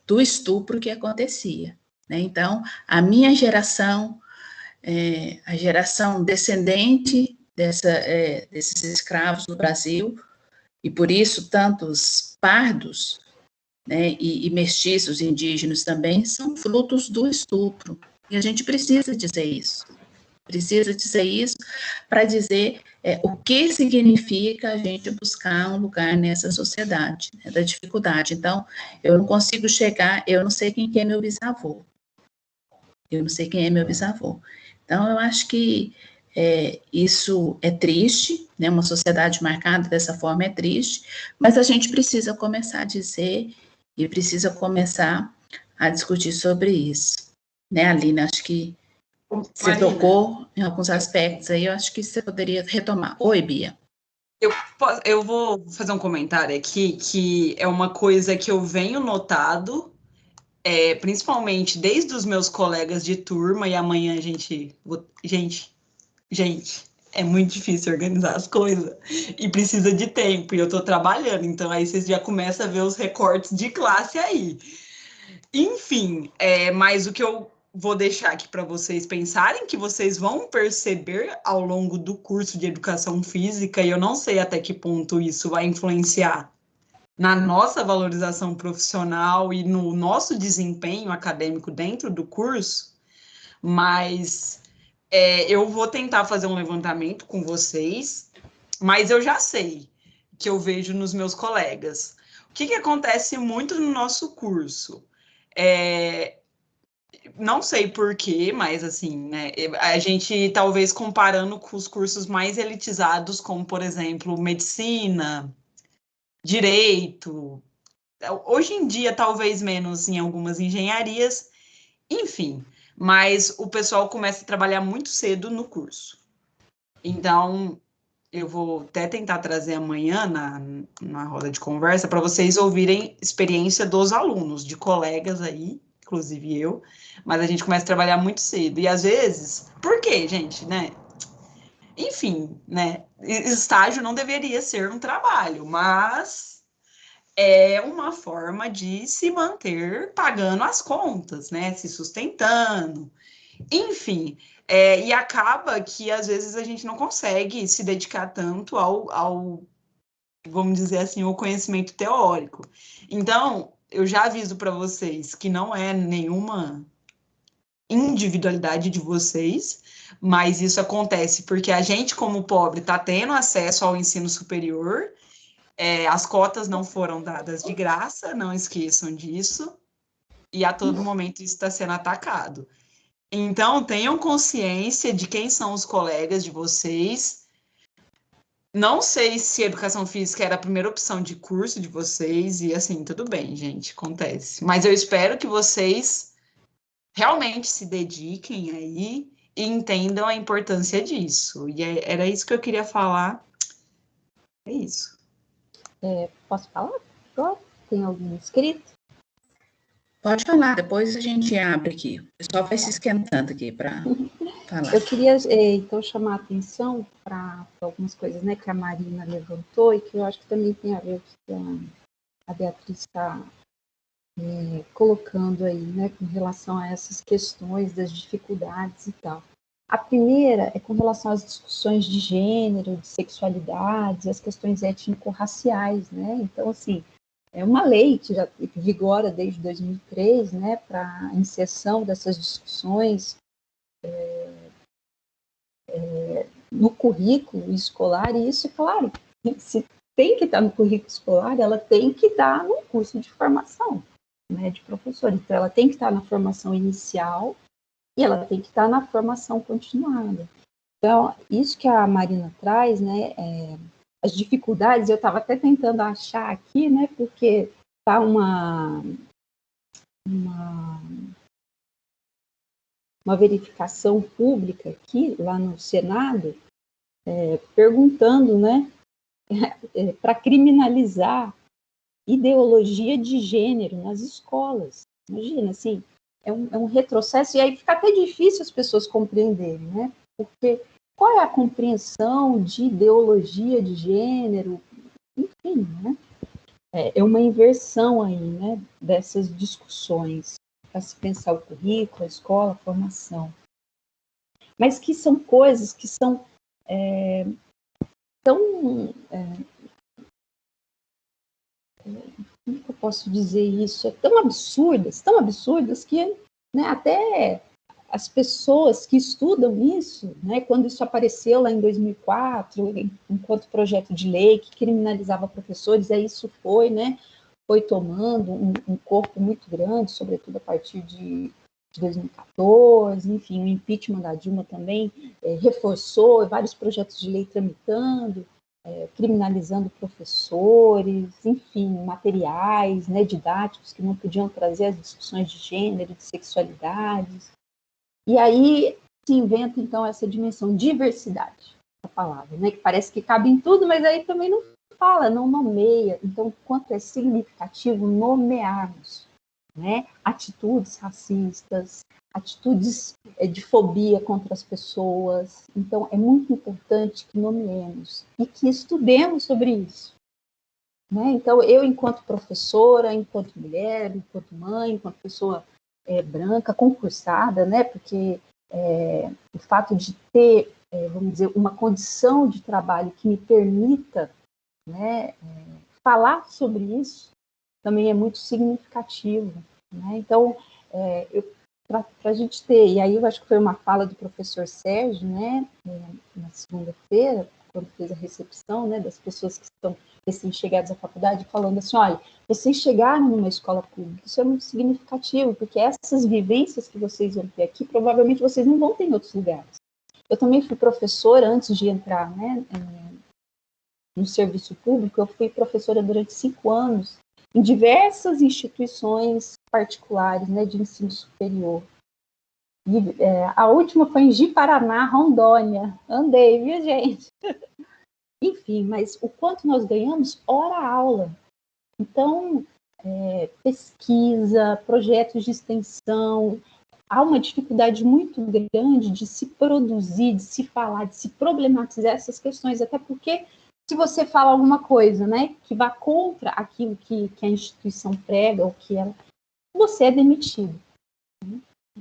do estupro que acontecia, né. Então, a minha geração, a geração descendente desses escravos no Brasil, e por isso tantos pardos, né, e mestiços indígenas também, são frutos do estupro, e a gente precisa dizer isso, precisa dizer isso para dizer o que significa a gente buscar um lugar nessa sociedade, né, da dificuldade. Então, eu não consigo chegar, eu não sei quem que é meu bisavô. Eu não sei quem é meu bisavô. Então, eu acho que isso é triste, né? Uma sociedade marcada dessa forma é triste, mas a gente precisa começar a dizer e precisa começar a discutir sobre isso. Né, Aline? Acho que você Marina, tocou em alguns aspectos aí, eu acho que você poderia retomar. Oi, Bia. eu vou fazer um comentário aqui que é uma coisa que eu venho notado, principalmente desde os meus colegas de turma, e amanhã gente, é muito difícil organizar as coisas e precisa de tempo, e eu tô trabalhando, então aí vocês já começam a ver os recortes de classe aí. Enfim, mas o que eu vou deixar aqui para vocês pensarem, que vocês vão perceber ao longo do curso de educação física, e eu não sei até que ponto isso vai influenciar na nossa valorização profissional e no nosso desempenho acadêmico dentro do curso, mas eu vou tentar fazer um levantamento com vocês, mas eu já sei que eu vejo nos meus colegas. O que acontece muito no nosso curso? Não sei por quê, mas assim, né? A gente talvez comparando com os cursos mais elitizados, como por exemplo, medicina, direito, hoje em dia talvez menos em algumas engenharias, enfim, mas o pessoal começa a trabalhar muito cedo no curso. Então, eu vou até tentar trazer amanhã na roda de conversa para vocês ouvirem experiência dos alunos, de colegas aí, inclusive eu, mas a gente começa a trabalhar muito cedo. E às vezes, por quê, gente, né? Enfim, né? Estágio não deveria ser um trabalho, mas é uma forma de se manter pagando as contas, né? Se sustentando. Enfim, e acaba que às vezes a gente não consegue se dedicar tanto vamos dizer assim, ao conhecimento teórico. Então, eu já aviso para vocês que não é nenhuma individualidade de vocês, mas isso acontece porque a gente, como pobre, está tendo acesso ao ensino superior, as cotas não foram dadas de graça, não esqueçam disso, e a todo momento isso está sendo atacado. Então, tenham consciência de quem são os colegas de vocês. Não sei se educação física era a primeira opção de curso de vocês, e assim, tudo bem, gente, acontece. Mas eu espero que vocês realmente se dediquem aí e entendam a importância disso. E era isso que eu queria falar. É isso. Posso falar agora? Tem algum inscrito? Pode falar, depois a gente abre aqui. O pessoal vai se esquentando aqui para falar. Eu queria, então, chamar a atenção para algumas coisas, né, que a Marina levantou e que eu acho que também tem a ver com o que a Beatriz está colocando aí, né, com relação a essas questões das dificuldades e tal. A primeira é com relação às discussões de gênero, de sexualidade, as questões étnico-raciais, né? Então, assim, é uma lei que já vigora desde 2003, né, para a inserção dessas discussões no currículo escolar, e isso, claro, se tem que estar no currículo escolar, ela tem que estar no curso de formação, né, de professor. Então, ela tem que estar na formação inicial e ela tem que estar na formação continuada. Então, isso que a Marina traz, né, as dificuldades, eu estava até tentando achar aqui, né, porque está uma verificação pública aqui, lá no Senado, perguntando, né, para criminalizar ideologia de gênero nas escolas. Imagina, assim, é um retrocesso, e aí fica até difícil as pessoas compreenderem, né? Porque qual é a compreensão de ideologia de gênero? Enfim, né? É uma inversão aí, né, dessas discussões, para se pensar o currículo, a escola, a formação. Mas que são coisas que são tão... como que eu posso dizer isso? Tão absurdas que, né, até as pessoas que estudam isso, né, quando isso apareceu lá em 2004, enquanto projeto de lei que criminalizava professores, aí isso foi, né, foi tomando um corpo muito grande, sobretudo a partir de 2014, enfim, o impeachment da Dilma também reforçou, vários projetos de lei tramitando, criminalizando professores, enfim, materiais, né, didáticos que não podiam trazer as discussões de gênero, de sexualidades. E aí se inventa, então, essa dimensão diversidade, a palavra, né, que parece que cabe em tudo, mas aí também não fala, não nomeia. Então, quanto é significativo nomearmos, né, atitudes racistas, atitudes de fobia contra as pessoas. Então, é muito importante que nomeemos e que estudemos sobre isso. Né? Então, eu, enquanto professora, enquanto mulher, enquanto mãe, enquanto pessoa branca, concursada, né? Porque o fato de ter, vamos dizer, uma condição de trabalho que me permita, né, falar sobre isso também é muito significativo. Né? Então, para a gente ter, e aí eu acho que foi uma fala do professor Sérgio, né, na segunda-feira, quando fez a recepção, né, das pessoas que estão recém-chegadas à faculdade, falando assim, olha, vocês chegaram numa escola pública, isso é muito significativo, porque essas vivências que vocês vão ter aqui, provavelmente vocês não vão ter em outros lugares. Eu também fui professora antes de entrar, né, no serviço público, eu fui professora durante 5 anos, em diversas instituições particulares, né, de ensino superior. E, a última foi em Ji-Paraná, Rondônia. Andei, viu, gente? Enfim, mas o quanto nós ganhamos hora-aula. Então, pesquisa, projetos de extensão, há uma dificuldade muito grande de se produzir, de se falar, de se problematizar essas questões, até porque se você fala alguma coisa, né, que vá contra aquilo que a instituição prega, ou que ela, você é demitido.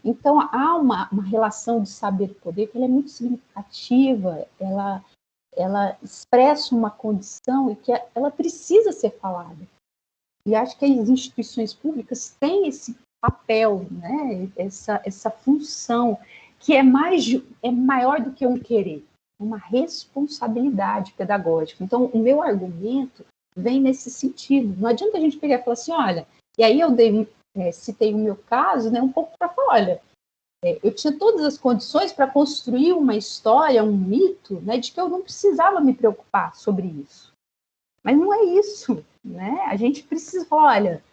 Então, há uma relação de saber-poder que ela é muito significativa, ela expressa uma condição e que ela precisa ser falada. E acho que as instituições públicas têm esse papel, né, essa função, que é maior do que um querer, uma responsabilidade pedagógica. Então, o meu argumento vem nesse sentido. Não adianta a gente pegar e falar assim, olha, e aí eu citei o meu caso, né, um pouco para falar, olha, eu tinha todas as condições para construir uma história, um mito, né, de que eu não precisava me preocupar sobre isso. Mas não é isso, né? A gente precisa falar, olha,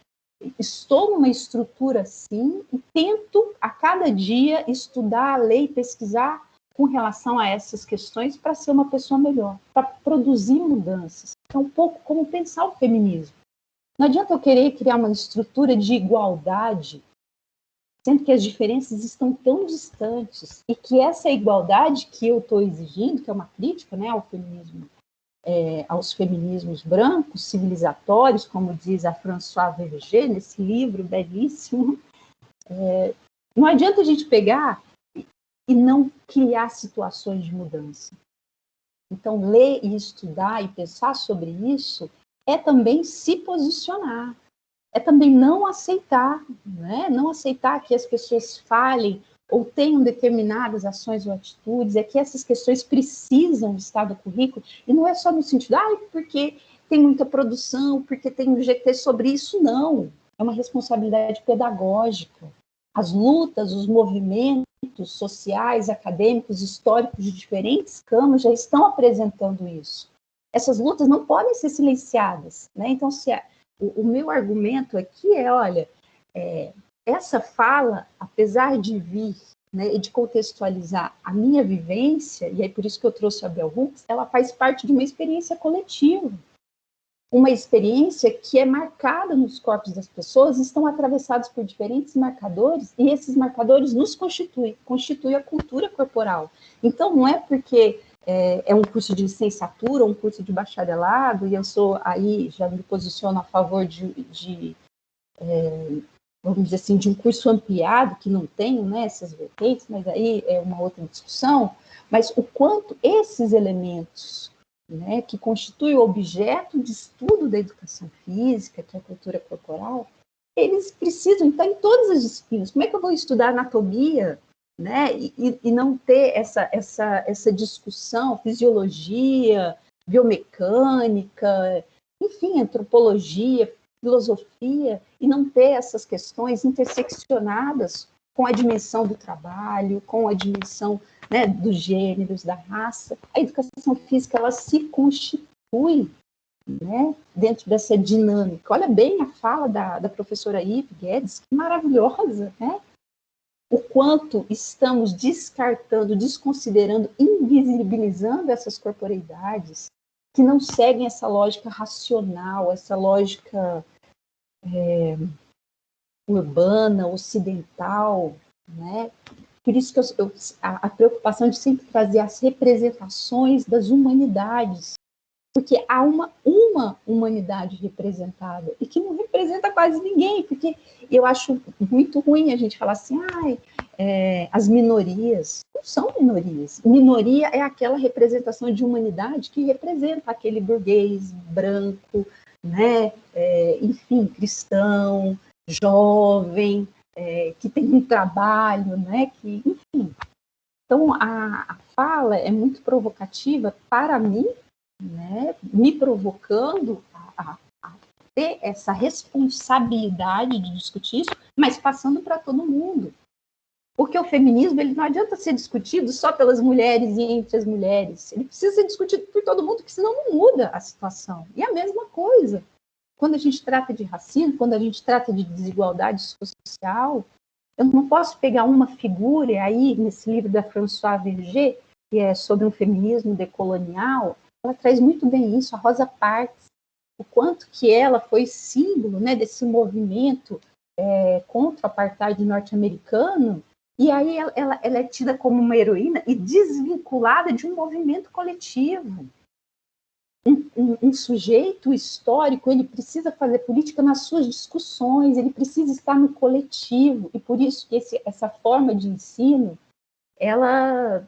estou numa estrutura assim e tento a cada dia estudar a lei, pesquisar com relação a essas questões para ser uma pessoa melhor, para produzir mudanças. É um pouco como pensar o feminismo. Não adianta eu querer criar uma estrutura de igualdade, sendo que as diferenças estão tão distantes e que essa igualdade que eu estou exigindo, que é uma crítica, né, ao feminismo, aos feminismos brancos, civilizatórios, como diz a Françoise Verger, nesse livro belíssimo, não adianta a gente pegar e não criar situações de mudança. Então, ler e estudar e pensar sobre isso é também se posicionar, é também não aceitar, né? Não aceitar que as pessoas falem ou tenham determinadas ações ou atitudes, é que essas questões precisam estar no currículo, e não é só no sentido, porque tem muita produção, porque tem um GT sobre isso, não. É uma responsabilidade pedagógica. As lutas, os movimentos sociais, acadêmicos, históricos de diferentes campos já estão apresentando isso. Essas lutas não podem ser silenciadas, né? Então, o meu argumento aqui olha, essa fala, apesar de vir, né, e de contextualizar a minha vivência, e é por isso que eu trouxe a Bell Hooks, ela faz parte de uma experiência coletiva. Uma experiência que é marcada nos corpos das pessoas, estão atravessados por diferentes marcadores, e esses marcadores nos constituem a cultura corporal. Então, não é porque é um curso de licenciatura, um curso de bacharelado, e eu sou aí, já me posiciono a favor vamos dizer assim, de um curso ampliado, que não tem, né, essas vertentes, mas aí é uma outra discussão, mas o quanto esses elementos, né, que constituem o objeto de estudo da educação física, que é a cultura corporal, eles precisam estar em todas as disciplinas. Como é que eu vou estudar anatomia né? E não ter essa discussão, fisiologia, biomecânica, enfim, antropologia, filosofia, e não ter essas questões interseccionadas com a dimensão do trabalho, com a dimensão, né, dos gêneros, da raça. A educação física, ela se constitui, né, dentro dessa dinâmica. Olha bem a fala da professora Ivy Guedes, que maravilhosa, né? O quanto estamos descartando, desconsiderando, invisibilizando essas corporeidades que não seguem essa lógica racional, essa lógica urbana, ocidental, né? Por isso que a preocupação de sempre trazer as representações das humanidades, porque há uma humanidade representada e que não representa quase ninguém, porque eu acho muito ruim a gente falar assim, as minorias. Não são minorias. Minoria é aquela representação de humanidade que representa aquele burguês branco, né? Enfim, cristão, jovem, que tem um trabalho, né? Que, enfim. Então, a fala é muito provocativa para mim, né, me provocando a ter essa responsabilidade de discutir isso, mas passando para todo mundo. Porque o feminismo, ele não adianta ser discutido só pelas mulheres e entre as mulheres. Ele precisa ser discutido por todo mundo, porque senão não muda a situação. E a mesma coisa, quando a gente trata de racismo, quando a gente trata de desigualdade social, eu não posso pegar uma figura, e aí, nesse livro da Françoise Verger, que é sobre um feminismo decolonial, ela traz muito bem isso, a Rosa Parks, o quanto que ela foi símbolo, né, desse movimento contra o apartheid norte-americano, e aí ela é tida como uma heroína e desvinculada de um movimento coletivo. Um sujeito histórico, ele precisa fazer política nas suas discussões, ele precisa estar no coletivo, e por isso que essa forma de ensino, ela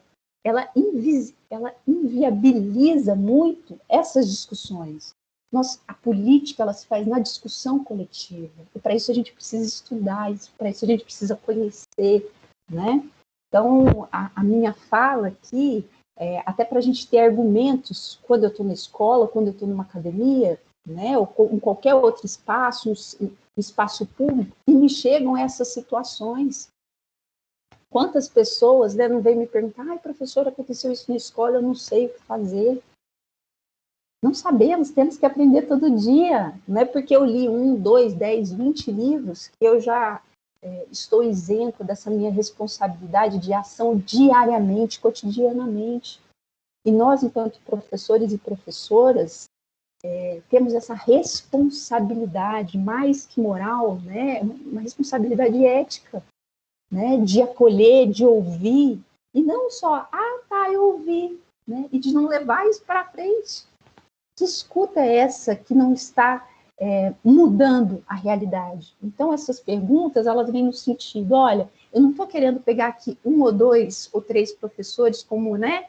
inviabiliza muito essas discussões. A política, ela se faz na discussão coletiva, e para isso a gente precisa estudar, para isso a gente precisa conhecer, né? Então, a minha fala aqui, até para a gente ter argumentos, quando eu estou na escola, quando eu estou numa academia, né, ou em qualquer outro espaço, um espaço público, e me chegam essas situações. Quantas pessoas, né, não vêm me perguntar, professora, aconteceu isso na escola, eu não sei o que fazer. Não sabemos, temos que aprender todo dia. Não é porque eu li 1, 2, 10, 20 livros que eu já estou isento dessa minha responsabilidade de ação diariamente, cotidianamente. E nós, enquanto professores e professoras, temos essa responsabilidade, mais que moral, né, uma responsabilidade ética, né, de acolher, de ouvir, e não só, eu ouvi, né, e de não levar isso para frente. Que escuta é essa que não está mudando a realidade? Então, essas perguntas, elas vêm no sentido, olha, eu não estou querendo pegar aqui 1 ou 2 ou 3 professores como, né,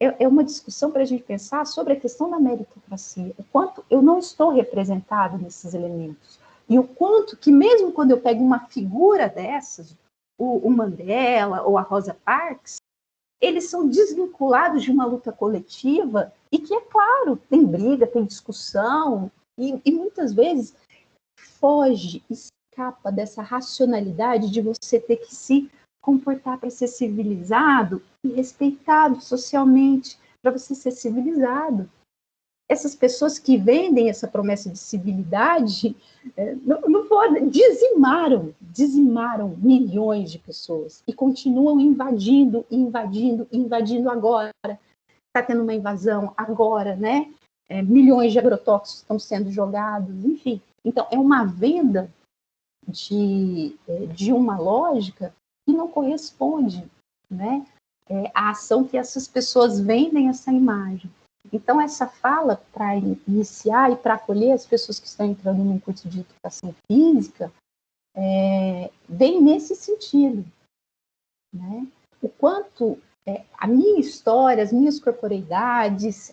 é uma discussão para a gente pensar sobre a questão da meritocracia, o quanto eu não estou representado nesses elementos, e o quanto que mesmo quando eu pego uma figura dessas, o Mandela ou a Rosa Parks, eles são desvinculados de uma luta coletiva e que, é claro, tem briga, tem discussão, e muitas vezes foge, escapa dessa racionalidade de você ter que se comportar para ser civilizado e respeitado socialmente, para você ser civilizado. Essas pessoas que vendem essa promessa de civilidade dizimaram milhões de pessoas e continuam invadindo agora. Está tendo uma invasão agora, né? Milhões de agrotóxicos estão sendo jogados, enfim. Então, é uma venda de uma lógica que não corresponde, né, à ação que essas pessoas vendem essa imagem. Então, essa fala, para iniciar e para acolher as pessoas que estão entrando num curso de educação física, vem nesse sentido, né? O quanto a minha história, as minhas corporeidades,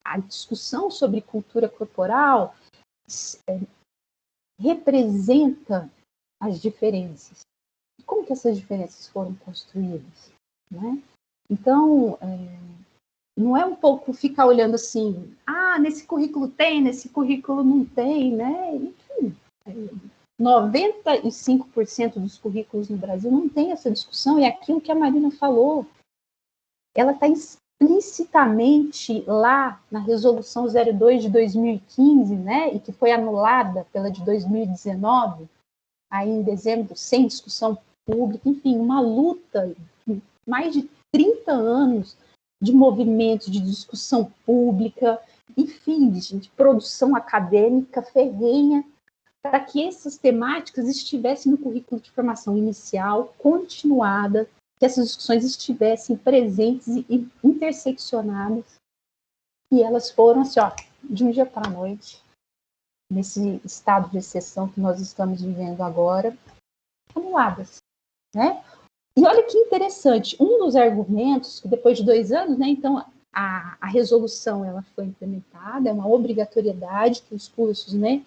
a discussão sobre cultura corporal representa as diferenças. como que essas diferenças foram construídas, né? Então, não é um pouco ficar olhando assim, nesse currículo tem, nesse currículo não tem, né? Enfim, 95% dos currículos no Brasil não tem essa discussão, e aquilo que a Marina falou, ela está explicitamente lá na Resolução 02 de 2015, né, e que foi anulada pela de 2019, aí em dezembro, sem discussão pública, enfim, uma luta, mais de 30 anos de movimentos, de discussão pública, enfim, de produção acadêmica ferrenha, para que essas temáticas estivessem no currículo de formação inicial, continuada, que essas discussões estivessem presentes e interseccionadas, e elas foram, assim, de um dia para a noite, nesse estado de exceção que nós estamos vivendo agora, anuladas, né? E olha que interessante, um dos argumentos, que depois de 2 anos, né, então a resolução ela foi implementada, é uma obrigatoriedade que os cursos, né,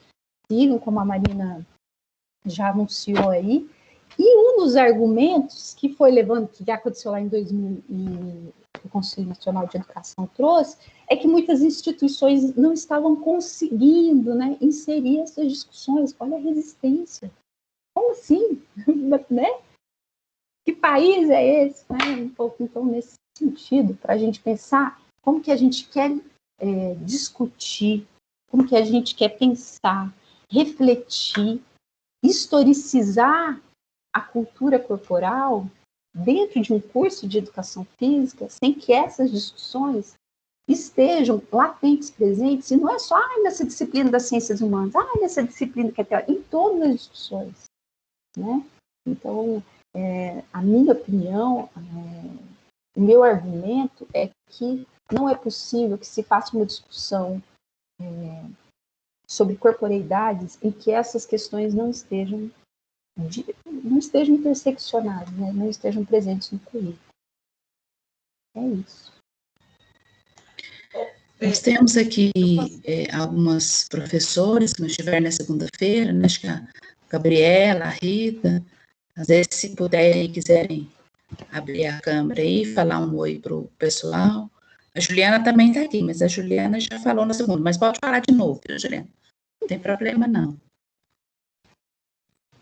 sigam, como a Marina já anunciou aí, e um dos argumentos que foi levando, que já aconteceu lá em 2000, e o Conselho Nacional de Educação trouxe, é que muitas instituições não estavam conseguindo, né, inserir essas discussões. Olha a resistência. Como assim? Né? Que país é esse? Né? Um pouco, então, nesse sentido, para a gente pensar como que a gente quer discutir, como que a gente quer pensar, refletir, historicizar a cultura corporal dentro de um curso de educação física, sem que essas discussões estejam latentes, presentes, e não é só nessa disciplina das ciências humanas, nessa disciplina que é teórica, em todas as discussões, né? Então, a minha opinião, o meu argumento é que não é possível que se faça uma discussão sobre corporeidades em que essas questões não estejam interseccionadas, né? Não estejam presentes no currículo. É isso. Nós temos aqui algumas professoras que não estiveram na segunda-feira, né? Acho que a Gabriela, a Rita, às vezes se puderem e quiserem abrir a câmera aí, falar um oi para o pessoal. A Juliana também está aqui, mas a Juliana já falou na segunda, mas pode falar de novo, viu, Juliana? Não tem problema, não.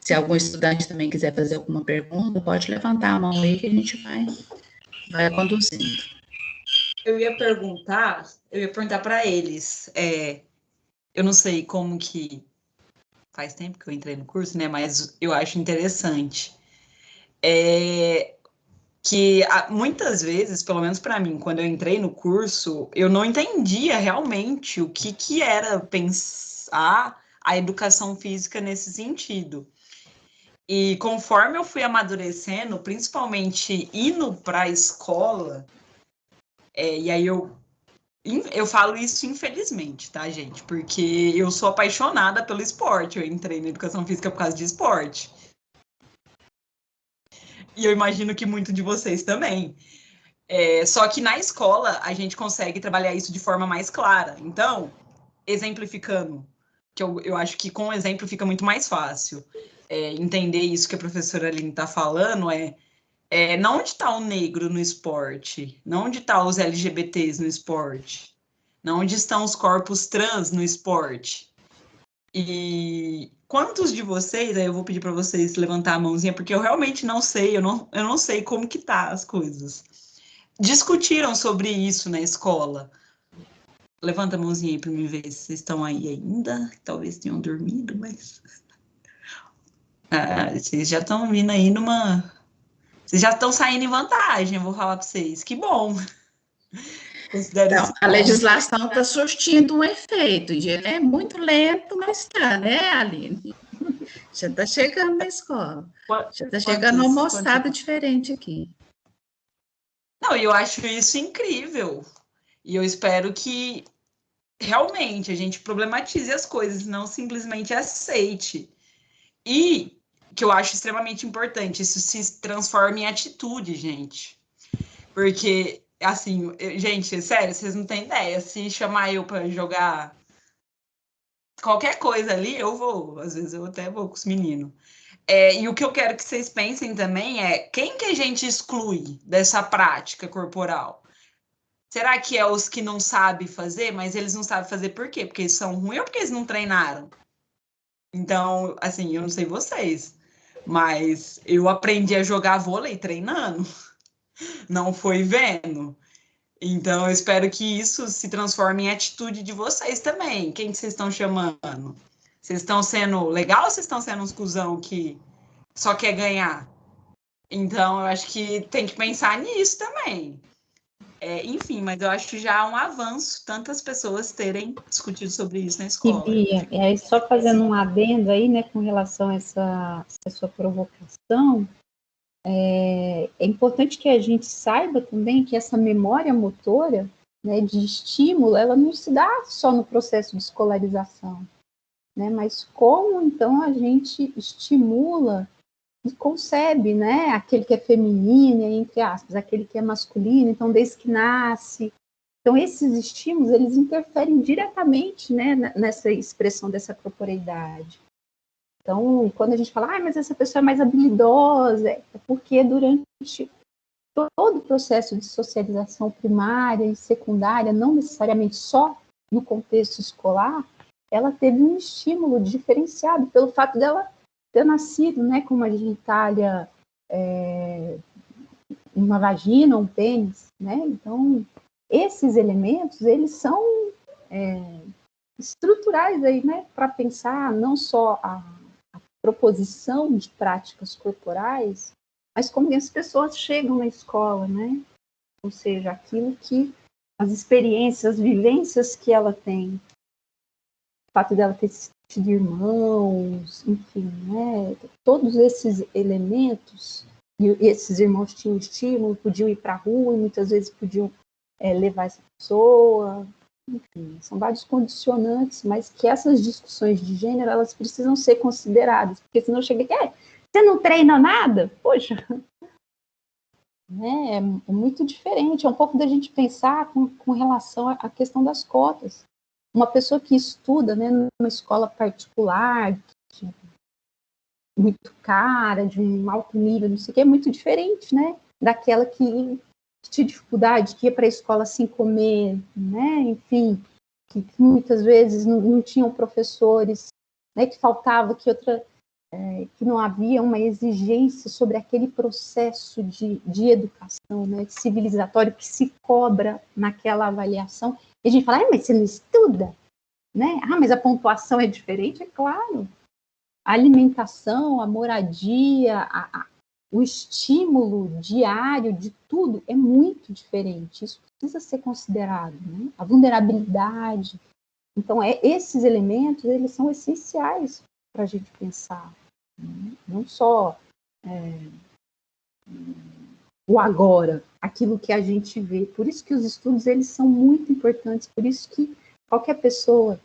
Se algum estudante também quiser fazer alguma pergunta, pode levantar a mão aí que a gente vai conduzindo. Eu ia perguntar para eles, eu não sei como que faz tempo que eu entrei no curso, né? Mas eu acho interessante que muitas vezes, pelo menos para mim, quando eu entrei no curso, eu não entendia realmente o que era pensar a educação física nesse sentido. E conforme eu fui amadurecendo, principalmente indo para a escola, e aí eu falo isso infelizmente, tá, gente? Porque eu sou apaixonada pelo esporte. Eu entrei na educação física por causa de esporte. E eu imagino que muito de vocês também. Só que na escola a gente consegue trabalhar isso de forma mais clara. Então, exemplificando, que eu acho que com o exemplo fica muito mais fácil entender isso que a professora Aline está falando, não onde está o negro no esporte, não onde estão os LGBTs no esporte, não onde estão os corpos trans no esporte. E quantos de vocês, aí eu vou pedir para vocês levantar a mãozinha, porque eu realmente não sei, eu não sei como que tá as coisas. Discutiram sobre isso na escola? Levanta a mãozinha aí para me ver se vocês estão aí ainda. Talvez tenham dormido, mas... vocês já estão vindo aí Vocês já estão saindo em vantagem, eu vou falar para vocês. Que bom. Então, a legislação está surtindo um efeito. Ele é muito lento, mas está, né, Aline? Já está chegando na escola. Já está chegando uma moçada diferente aqui. Não, eu acho isso incrível. E eu espero que realmente a gente problematize as coisas, não simplesmente aceite. E que eu acho extremamente importante, isso se transforma em atitude, gente. Porque, assim, gente, sério, vocês não têm ideia. Se chamar eu para jogar qualquer coisa ali, eu vou. Às vezes eu até vou com os meninos. E o que eu quero que vocês pensem também é quem que a gente exclui dessa prática corporal? Será que é os que não sabem fazer, mas eles não sabem fazer por quê? Porque eles são ruins ou porque eles não treinaram? Então, assim, eu não sei vocês, mas eu aprendi a jogar vôlei treinando, não foi vendo. Então, eu espero que isso se transforme em atitude de vocês também. Quem que vocês estão chamando? Vocês estão sendo legal ou vocês estão sendo uns cuzão que só quer ganhar? Então, eu acho que tem que pensar nisso também. Enfim, mas eu acho que já há um avanço tantas pessoas terem discutido sobre isso na E, escola. Bia, só fazendo um adendo aí, né, com relação a essa sua provocação, é importante que a gente saiba também que essa memória motora, né, de estímulo, ela não se dá só no processo de escolarização, né, mas como, então, a gente estimula e concebe, né, aquele que é feminino, entre aspas, aquele que é masculino, então, desde que nasce. Então, esses estímulos, eles interferem diretamente, né, nessa expressão dessa corporeidade. Então, quando a gente fala, mas essa pessoa é mais habilidosa, é porque durante todo o processo de socialização primária e secundária, não necessariamente só no contexto escolar, ela teve um estímulo diferenciado pelo fato dela ter nascido, né, com uma genitália, uma vagina, um pênis, né? Então, esses elementos, eles são estruturais aí, né, para pensar não só a proposição de práticas corporais, mas como as pessoas chegam na escola, né? Ou seja, aquilo que as experiências, as vivências que ela tem, o fato dela ter tido irmãos, enfim, né? Todos esses elementos, e esses irmãos tinham estímulo, podiam ir para a rua e muitas vezes podiam levar essa pessoa. Enfim, são vários condicionantes, mas que essas discussões de gênero, elas precisam ser consideradas, porque senão chega aqui, você não treina nada? Poxa, né? É muito diferente, é um pouco da gente pensar com relação à questão das cotas. Uma pessoa que estuda, né, numa escola particular, muito cara, de um alto nível, não sei o que, é muito diferente, né, daquela que tinha dificuldade, que ia para a escola sem comer, né, enfim, que muitas vezes não tinham professores, né, que faltava, que não havia uma exigência sobre aquele processo de educação, né, civilizatório que se cobra naquela avaliação. E a gente fala, mas você não estuda? Né? Mas a pontuação é diferente? É claro. A alimentação, a moradia, o estímulo diário de tudo é muito diferente. Isso precisa ser considerado, né? A vulnerabilidade. Então, esses elementos, eles são essenciais para a gente pensar. Né? Não só o agora, aquilo que a gente vê. Por isso que os estudos, eles são muito importantes. Por isso que qualquer pessoa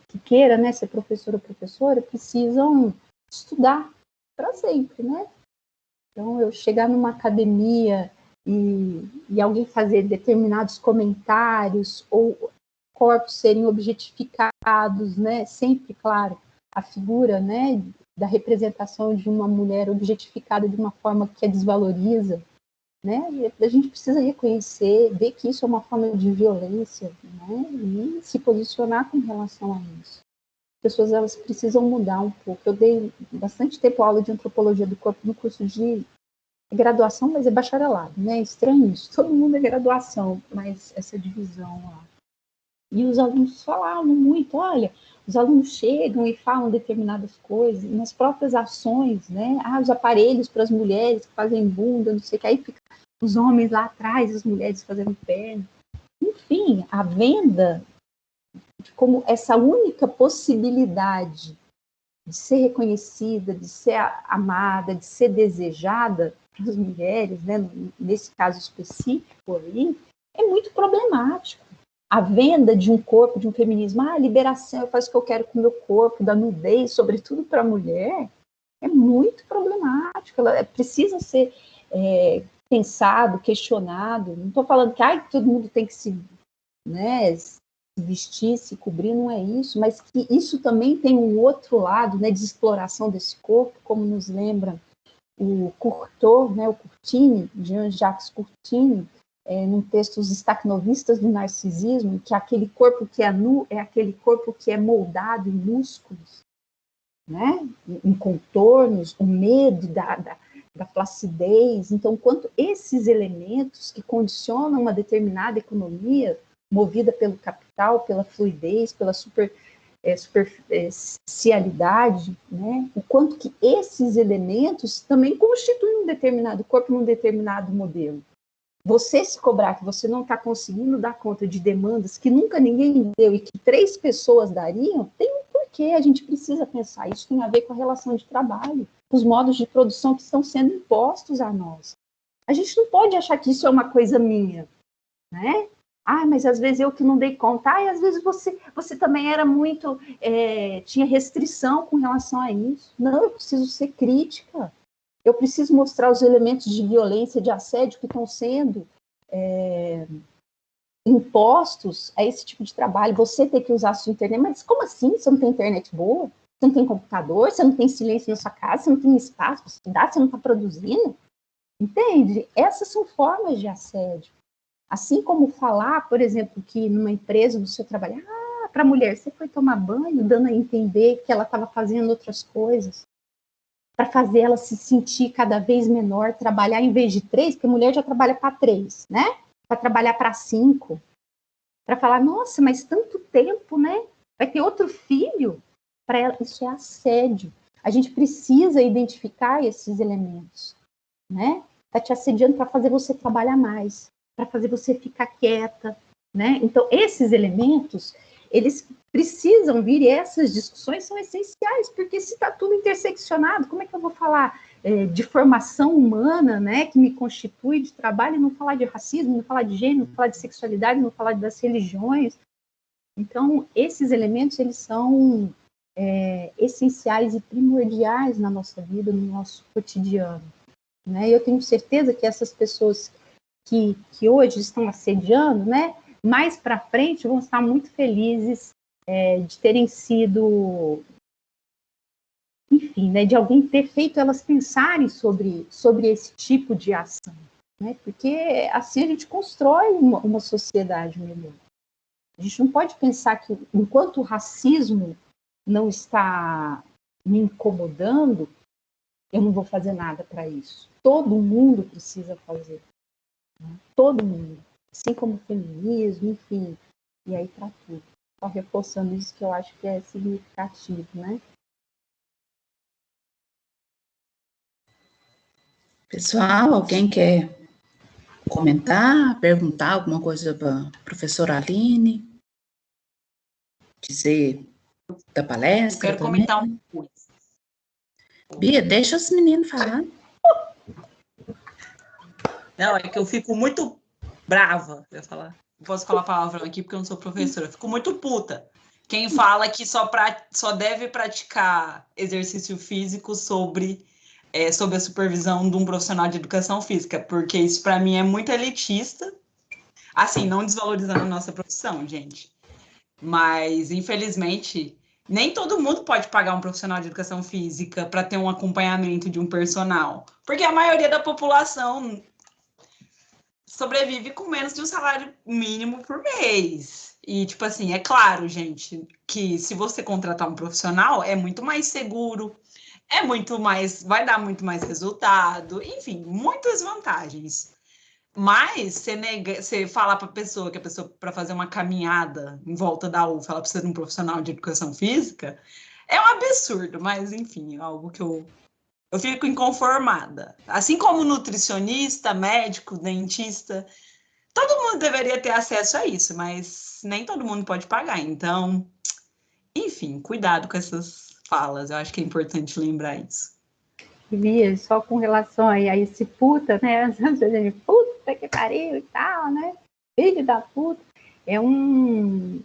que queira, né, ser professora ou professora, precisam estudar para sempre, né? Então, eu chegar numa academia e alguém fazer determinados comentários ou corpos serem objetificados, né? Sempre, claro, a figura, né, da representação de uma mulher objetificada de uma forma que a desvaloriza, né? E a gente precisa reconhecer, ver que isso é uma forma de violência, né? E se posicionar com relação a isso. As pessoas, elas precisam mudar um pouco. Eu dei bastante tempo aula de antropologia do corpo no curso de graduação, mas é bacharelado, né? É estranho isso. Todo mundo é graduação, mas essa divisão lá. E os alunos falavam muito, olha, os alunos chegam e falam determinadas coisas, nas próprias ações, né? Os aparelhos para as mulheres que fazem bunda, não sei o que, aí fica os homens lá atrás, as mulheres fazendo perna. Enfim, a venda como essa única possibilidade de ser reconhecida, de ser amada, de ser desejada para as mulheres, né, nesse caso específico aí, é muito problemático. A venda de um corpo, de um feminismo, a liberação, eu faço o que eu quero com o meu corpo, da nudez, sobretudo para a mulher, é muito problemático. Ela precisa ser pensado, questionado. Não estou falando que todo mundo tem que se, né, vestir, se cobrir, não é isso, mas que isso também tem um outro lado, né, de exploração desse corpo, como nos lembra o Courtauld, né, o Curtini, Jean-Jacques Curtini, num texto Os Stakhanovistas do Narcisismo, que aquele corpo que é nu é aquele corpo que é moldado em músculos, né, em contornos, o medo da placidez. Então, quanto esses elementos que condicionam uma determinada economia, movida pelo capital, pela fluidez, pela superficialidade, né? O quanto que esses elementos também constituem um determinado corpo num determinado modelo. Você se cobrar que você não está conseguindo dar conta de demandas que nunca ninguém deu e que 3 pessoas dariam, tem um porquê, a gente precisa pensar. Isso tem a ver com a relação de trabalho, os modos de produção que estão sendo impostos a nós. A gente não pode achar que isso é uma coisa minha, né? Mas às vezes eu que não dei conta. Às vezes você também era muito... tinha restrição com relação a isso. Não, eu preciso ser crítica. Eu preciso mostrar os elementos de violência, de assédio que estão sendo impostos a esse tipo de trabalho. Você ter que usar a sua internet. Mas como assim? Você não tem internet boa? Você não tem computador? Você não tem silêncio na sua casa? Você não tem espaço para estudar? Você não está produzindo? Entende? Essas são formas de assédio. Assim como falar, por exemplo, que numa empresa do seu trabalho, para a mulher, você foi tomar banho, dando a entender que ela estava fazendo outras coisas, para fazer ela se sentir cada vez menor, trabalhar em vez de 3, porque a mulher já trabalha para 3, né? Para trabalhar para 5, para falar, nossa, mas tanto tempo, né? Vai ter outro filho? Para ela, isso é assédio. A gente precisa identificar esses elementos, né? Está te assediando para fazer você trabalhar mais, para fazer você ficar quieta, né? Então, esses elementos, eles precisam vir, e essas discussões são essenciais, porque se está tudo interseccionado, como é que eu vou falar de formação humana, né, que me constitui de trabalho, e não falar de racismo, não falar de gênero, não falar de sexualidade, não falar das religiões? Então, esses elementos, eles são essenciais e primordiais na nossa vida, no nosso cotidiano, né? E eu tenho certeza que essas pessoas que hoje estão assediando, né, mais para frente vão estar muito felizes de terem sido, enfim, né, de alguém ter feito elas pensarem sobre esse tipo de ação, né? Porque assim a gente constrói uma sociedade melhor. A gente não pode pensar que enquanto o racismo não está me incomodando, eu não vou fazer nada para isso. Todo mundo precisa fazer. Todo mundo, assim como o feminismo, enfim, e aí para tudo. Só reforçando isso que eu acho que é significativo, né? Pessoal, alguém quer comentar, perguntar alguma coisa para a professora Aline? Dizer da Eu palestra quero também? comentar uma coisa. Bia, deixa os meninos falar. Não, é que eu fico muito brava. Eu falar. Não posso falar palavrão aqui porque eu não sou professora. Eu fico muito puta. Quem fala que só deve praticar exercício físico sob a supervisão de um profissional de educação física, porque isso para mim é muito elitista. Assim, não desvalorizando a nossa profissão, gente. Mas, infelizmente, nem todo mundo pode pagar um profissional de educação física para ter um acompanhamento de um personal. Porque a maioria da população sobrevive com menos de um salário mínimo por mês. E, tipo assim, é claro, gente, que se você contratar um profissional, é muito mais seguro, vai dar muito mais resultado, enfim, muitas vantagens. Mas você falar para a pessoa que a pessoa, para fazer uma caminhada em volta da UFA, ela precisa de um profissional de educação física, é um absurdo, mas enfim, é algo que eu fico inconformada. Assim como nutricionista, médico, dentista, todo mundo deveria ter acesso a isso, mas nem todo mundo pode pagar. Então, enfim, cuidado com essas falas. Eu acho que é importante lembrar isso. Via, só com relação a esse puta, né? Puta que pariu e tal, né? Filho da puta. É um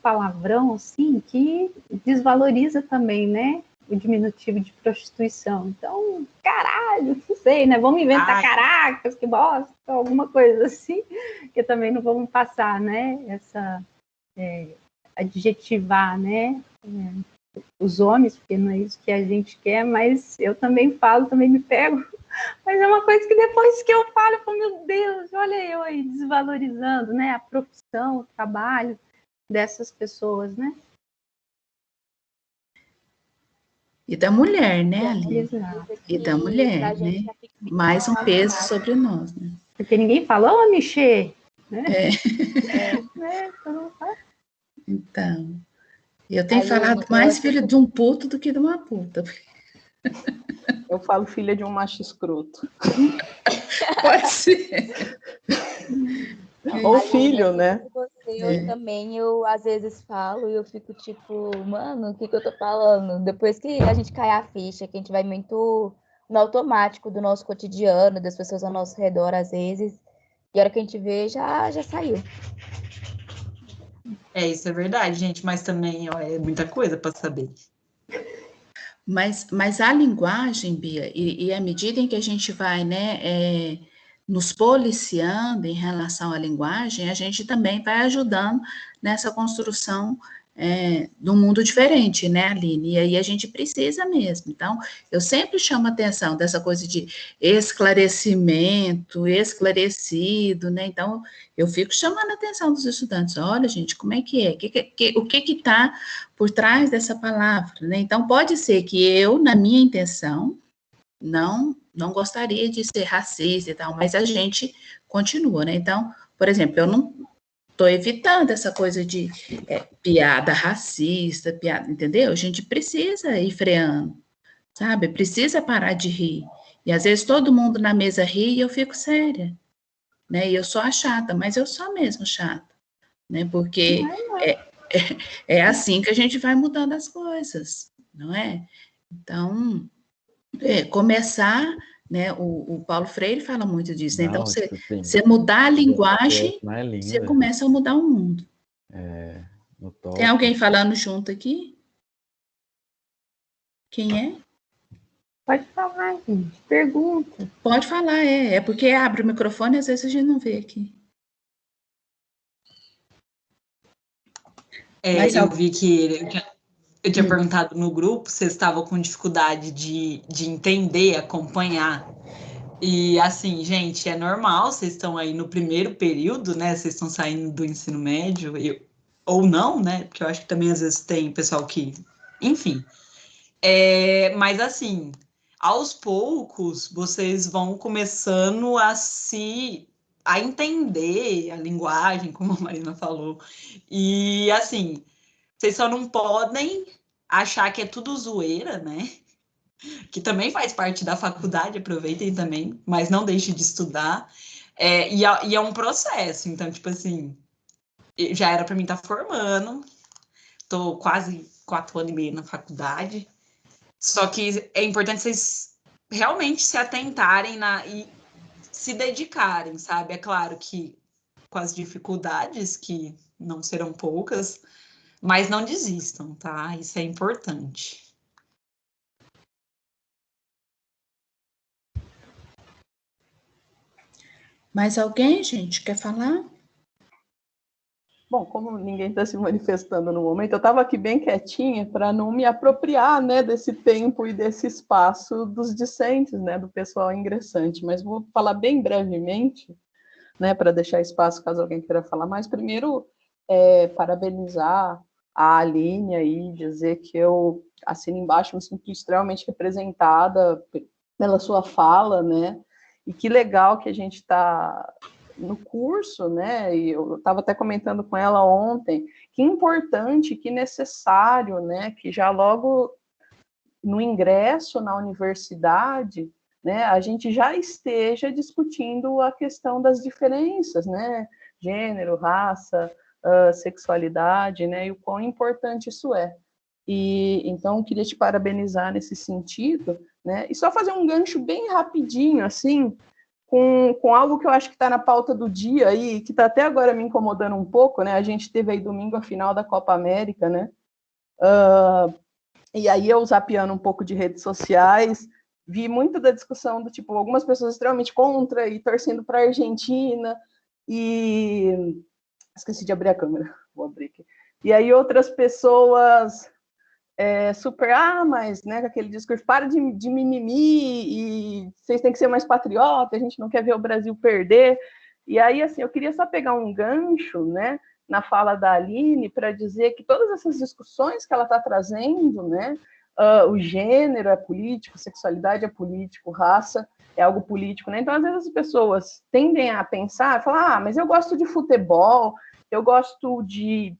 palavrão, assim, que desvaloriza também, né? O diminutivo de prostituição. Então, caralho, não sei, né? Vamos inventar caracas, que bosta, alguma coisa assim, que também não vamos passar, né? adjetivar, né, os homens, porque não é isso que a gente quer, mas eu também falo, também me pego, mas é uma coisa que depois que eu falo, eu falo, meu Deus, olha eu aí desvalorizando, né, a profissão, o trabalho dessas pessoas, né? E da mulher, né, Aline? Exato. E da mulher, né? Mais um peso sobre nós, né? Porque ninguém fala, ô, Michê, né? Então, eu tenho falado mais filho de um puto do que de uma puta. Eu falo filha de um macho escroto. Pode ser. Ou filho, né? Eu também, às vezes falo e eu fico tipo, mano, o que eu tô falando? Depois que a gente cai a ficha, que a gente vai muito no automático do nosso cotidiano, das pessoas ao nosso redor, às vezes, e a hora que a gente vê, já saiu. Isso é verdade, gente, mas também, ó, é muita coisa para saber. Mas a linguagem, Bia, e à medida em que a gente vai, né, nos policiando em relação à linguagem, a gente também vai ajudando nessa construção de um mundo diferente, né, Aline? E aí a gente precisa mesmo. Então, eu sempre chamo a atenção dessa coisa de esclarecimento, esclarecido, né? Então, eu fico chamando a atenção dos estudantes. Olha, gente, como é que é? O que está por trás dessa palavra, né? Então, pode ser que eu, na minha intenção, não gostaria de ser racista e tal, mas a gente continua, né? Então, por exemplo, eu não estou evitando essa coisa de piada racista, piada, entendeu? A gente precisa ir freando, sabe? Precisa parar de rir. E às vezes todo mundo na mesa ri e eu fico séria, né? E eu sou a chata, mas eu sou mesmo chata, né? Porque é assim que a gente vai mudando as coisas, não é? Então, começar, né? O Paulo Freire fala muito disso, né? Então, você mudar a linguagem, você começa a mudar o mundo. Tem alguém falando junto aqui? Quem é? Pode falar, gente. Pergunta. Pode falar, é porque abre o microfone e às vezes a gente não vê aqui. Mas eu vi que eu tinha perguntado no grupo se vocês estavam com dificuldade de entender, acompanhar. E assim, gente, é normal, vocês estão aí no primeiro período, né? Vocês estão saindo do ensino médio, ou não, né? Porque eu acho que também às vezes tem pessoal que. Enfim. Mas assim, aos poucos, vocês vão começando a entender a linguagem, como a Marina falou. E assim, vocês só não podem achar que é tudo zoeira, né? Que também faz parte da faculdade, aproveitem também, mas não deixe de estudar. E é um processo, então, tipo assim, já era para mim estar formando, estou quase 4 anos e meio na faculdade, só que é importante vocês realmente se atentarem e se dedicarem, sabe? É claro que com as dificuldades, que não serão poucas, mas não desistam, tá? Isso é importante. Mais alguém, gente, quer falar? Bom, como ninguém está se manifestando no momento, eu estava aqui bem quietinha para não me apropriar, né, desse tempo e desse espaço dos discentes, né, do pessoal ingressante, mas vou falar bem brevemente, né, para deixar espaço caso alguém queira falar mais. Primeiro, parabenizar a Aline aí, dizer que eu assino embaixo, me sinto extremamente representada pela sua fala, né, e que legal que a gente está no curso, né, e eu estava até comentando com ela ontem, que importante, que necessário, né, que já logo no ingresso na universidade, né, a gente já esteja discutindo a questão das diferenças, né, gênero, raça, sexualidade, né, e o quão importante isso é. E então queria te parabenizar nesse sentido, né, e só fazer um gancho bem rapidinho, assim, com algo que eu acho que está na pauta do dia aí, que está até agora me incomodando um pouco, né? A gente teve aí domingo a final da Copa América, né? E aí eu zapeando um pouco de redes sociais, vi muito da discussão do tipo, algumas pessoas extremamente contra e torcendo para a Argentina, e esqueci de abrir a câmera, vou abrir aqui. E aí outras pessoas super, mas, né, com aquele discurso, para de mimimi, e vocês têm que ser mais patriota, a gente não quer ver o Brasil perder. E aí, assim, eu queria só pegar um gancho, né, na fala da Aline, para dizer que todas essas discussões que ela está trazendo, né, o gênero é político, sexualidade é político, raça é algo político, né? Então, às vezes as pessoas tendem a pensar, falar, mas eu gosto de futebol, eu gosto de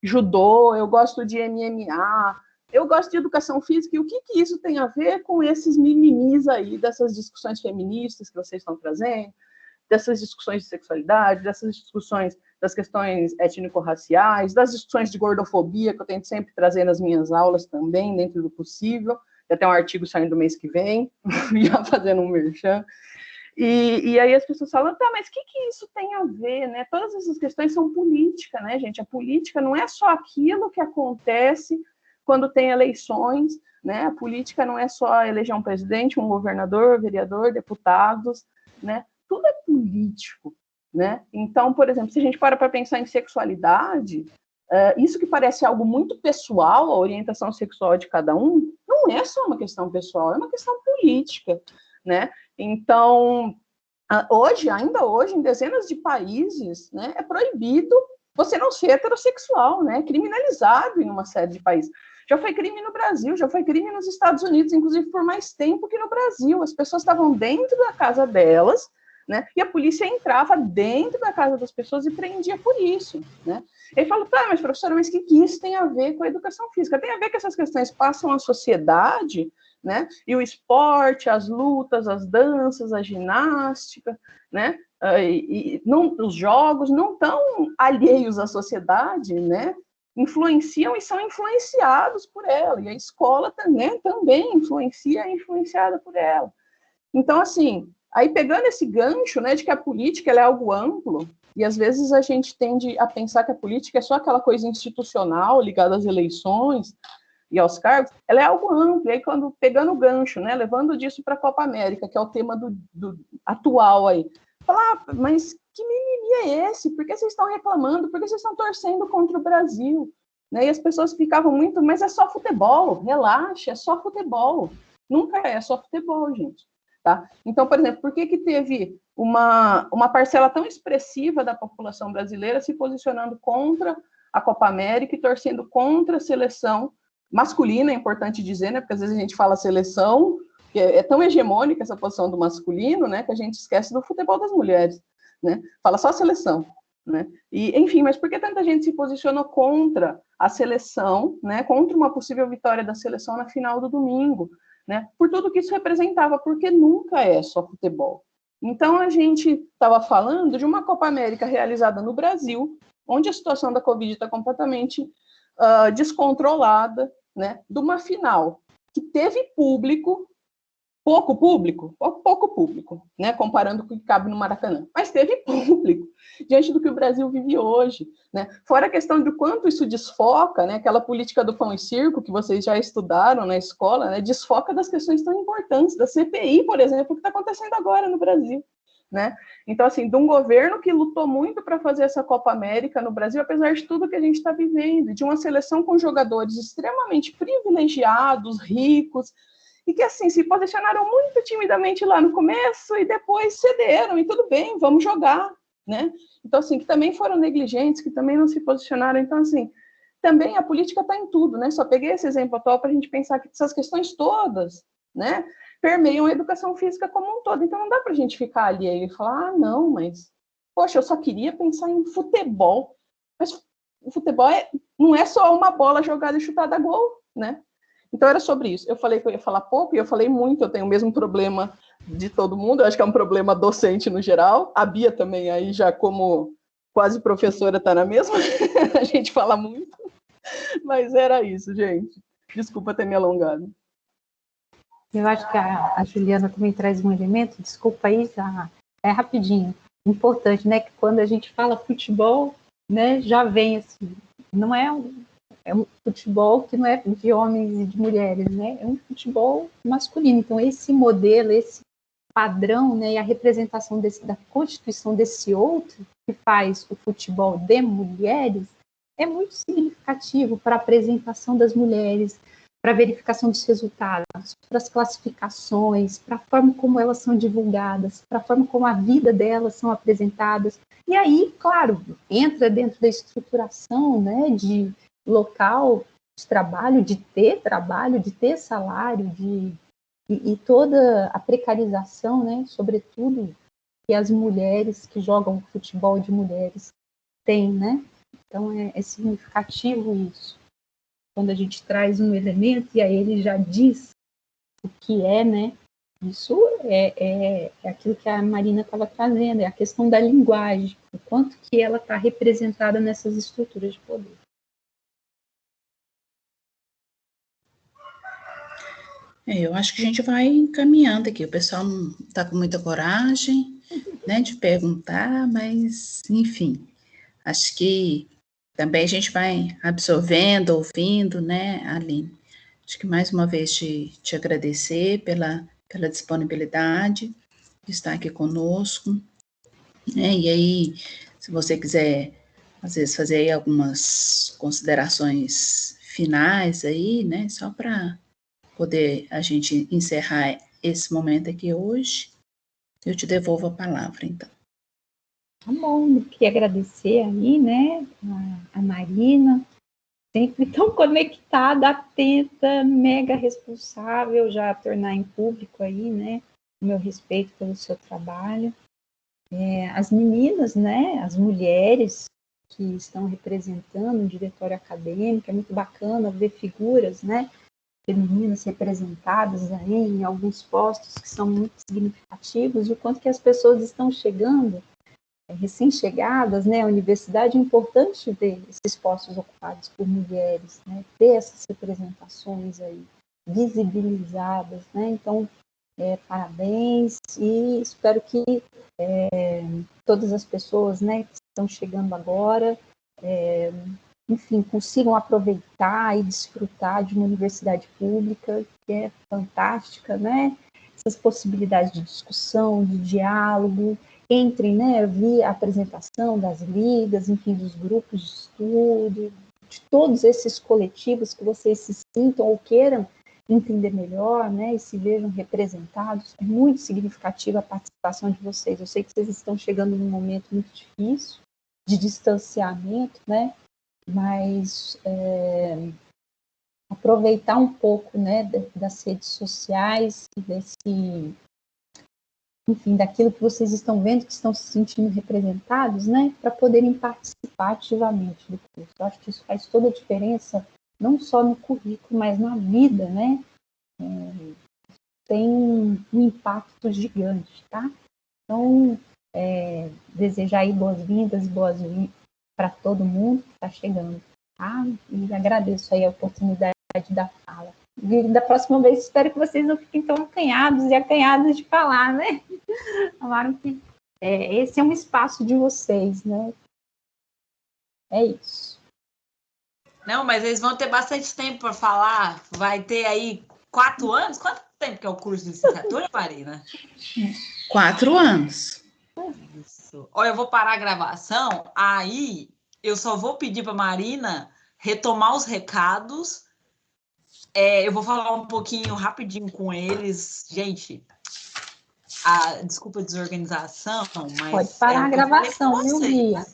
judô, eu gosto de MMA, eu gosto de educação física, e o que isso tem a ver com esses mimimis aí, dessas discussões feministas que vocês estão trazendo, dessas discussões de sexualidade, dessas discussões das questões étnico-raciais, das discussões de gordofobia, que eu tento sempre trazer nas minhas aulas também, dentro do possível. Já tem um artigo saindo do mês que vem, já fazendo um merchan. E aí as pessoas falam, tá, mas o que isso tem a ver, né? Todas essas questões são política, né, gente? A política não é só aquilo que acontece quando tem eleições, né? A política não é só eleger um presidente, um governador, vereador, deputados, né? Tudo é político, né? Então, por exemplo, se a gente para pensar em sexualidade, isso que parece algo muito pessoal, a orientação sexual de cada um, não é só uma questão pessoal, é uma questão política, né? Então, ainda hoje, em dezenas de países, né, é proibido você não ser heterossexual, né? É criminalizado em uma série de países. Já foi crime no Brasil, já foi crime nos Estados Unidos, inclusive por mais tempo que no Brasil. As pessoas estavam dentro da casa delas, né? E a polícia entrava dentro da casa das pessoas e prendia por isso, né? Ele fala, tá, mas professora, mas o que isso tem a ver com a educação física? Tem a ver que essas questões passam à sociedade, né? E o esporte, as lutas, as danças, a ginástica, né? Os jogos não estão alheios à sociedade, né? Influenciam e são influenciados por ela, e a escola também influencia e é influenciada por ela. Então, assim, aí pegando esse gancho, né, de que a política ela é algo amplo, e às vezes a gente tende a pensar que a política é só aquela coisa institucional ligada às eleições e aos cargos, ela é algo amplo, e aí quando pegando o gancho, né, levando disso para a Copa América, que é o tema do atual aí, falar, mas que mimimi é esse? Por que vocês estão reclamando? Por que vocês estão torcendo contra o Brasil? Né? E as pessoas ficavam muito, mas é só futebol, relaxa, é só futebol. Nunca é só futebol, gente. Tá? Então, por exemplo, por que teve uma parcela tão expressiva da população brasileira se posicionando contra a Copa América e torcendo contra a seleção masculina, é importante dizer, né? Porque às vezes a gente fala seleção, que é tão hegemônica essa posição do masculino, né, que a gente esquece do futebol das mulheres, né? Fala só a seleção, né? E, enfim, mas por que tanta gente se posicionou contra a seleção, né, contra uma possível vitória da seleção na final do domingo, né? Por tudo que isso representava, porque nunca é só futebol. Então, a gente estava falando de uma Copa América realizada no Brasil, onde a situação da Covid está completamente descontrolada, né? De uma final que teve pouco público, né, comparando com o que cabe no Maracanã, mas teve público, diante do que o Brasil vive hoje, né, fora a questão de quanto isso desfoca, né, aquela política do pão e circo que vocês já estudaram na escola, né, desfoca das questões tão importantes, da CPI, por exemplo, que está acontecendo agora no Brasil, né, então, assim, de um governo que lutou muito para fazer essa Copa América no Brasil, apesar de tudo que a gente está vivendo, de uma seleção com jogadores extremamente privilegiados, ricos, e que, assim, se posicionaram muito timidamente lá no começo e depois cederam, e tudo bem, vamos jogar, né? Então, assim, que também foram negligentes, que também não se posicionaram. Então, assim, também a política está em tudo, né? Só peguei esse exemplo atual para a gente pensar que essas questões todas, né, permeiam a educação física como um todo. Então, não dá para a gente ficar ali e falar, não, mas, poxa, eu só queria pensar em futebol. Mas o futebol não é só uma bola jogada e chutada a gol, né? Então, era sobre isso. Eu falei que eu ia falar pouco, e eu falei muito, eu tenho o mesmo problema de todo mundo, eu acho que é um problema docente no geral. A Bia também, aí já como quase professora, está na mesma, a gente fala muito. Mas era isso, gente. Desculpa ter me alongado. Eu acho que a Juliana também traz um elemento, desculpa aí, é rapidinho, importante, né, que quando a gente fala futebol, né, já vem assim, não é um futebol que não é de homens e de mulheres, né? É um futebol masculino. Então, esse modelo, esse padrão, né, e a representação da constituição desse outro, que faz o futebol de mulheres, é muito significativo para a apresentação das mulheres, para a verificação dos resultados, para as classificações, para a forma como elas são divulgadas, para a forma como a vida delas são apresentadas. E aí, claro, entra dentro da estruturação, né, de local de trabalho, de ter salário, e toda a precarização, né, sobretudo, que as mulheres que jogam futebol de mulheres têm, né? Então, é significativo isso. Quando a gente traz um elemento e aí ele já diz o que é, né? Isso é aquilo que a Marina estava trazendo, é a questão da linguagem, o quanto que ela está representada nessas estruturas de poder. Eu acho que a gente vai encaminhando aqui. O pessoal não está com muita coragem, né, de perguntar, mas, enfim, acho que também a gente vai absorvendo, ouvindo, né, Aline? Acho que mais uma vez te agradecer pela disponibilidade de estar aqui conosco, né? E aí, se você quiser, às vezes, fazer aí algumas considerações finais aí, né, só para poder a gente encerrar esse momento aqui hoje, eu te devolvo a palavra, então. Tá bom, eu queria agradecer aí, né, a Marina, sempre tão conectada, atenta, mega responsável, já tornar em público aí, né, o meu respeito pelo seu trabalho. As meninas, né, as mulheres que estão representando o diretório acadêmico, é muito bacana ver figuras, né, femininas representadas aí em alguns postos que são muito significativos, e o quanto que as pessoas estão chegando, recém-chegadas, né, a universidade, é importante ver esses postos ocupados por mulheres, né, ter essas representações aí visibilizadas, né, então, parabéns, e espero que todas as pessoas, né, que estão chegando agora, enfim, consigam aproveitar e desfrutar de uma universidade pública que é fantástica, né, essas possibilidades de discussão, de diálogo, entrem, né, vi a apresentação das ligas, enfim, dos grupos de estudo, de todos esses coletivos que vocês se sintam ou queiram entender melhor, né, e se vejam representados. É muito significativa a participação de vocês. Eu sei que vocês estão chegando num momento muito difícil, de distanciamento, né, mas aproveitar um pouco, né, das redes sociais, enfim, daquilo que vocês estão vendo, que estão se sentindo representados, né, para poderem participar ativamente do curso. Eu acho que isso faz toda a diferença, não só no currículo, mas na vida, né, tem um impacto gigante, tá? Então, desejar aí boas-vindas para todo mundo que está chegando, tá? E agradeço aí a oportunidade da fala. E da próxima vez, espero que vocês não fiquem tão acanhados e acanhadas de falar, né? Falaram que esse é um espaço de vocês, né? É isso. Não, mas eles vão ter bastante tempo para falar. Vai ter aí 4 anos? Quanto tempo que é o curso de licenciatura, Marina? 4 anos. Isso. Olha, eu vou parar a gravação, aí eu só vou pedir para Marina retomar os recados. Eu vou falar um pouquinho rapidinho com eles. Gente, desculpa a desorganização, mas... Pode parar a gravação, viu, Bia?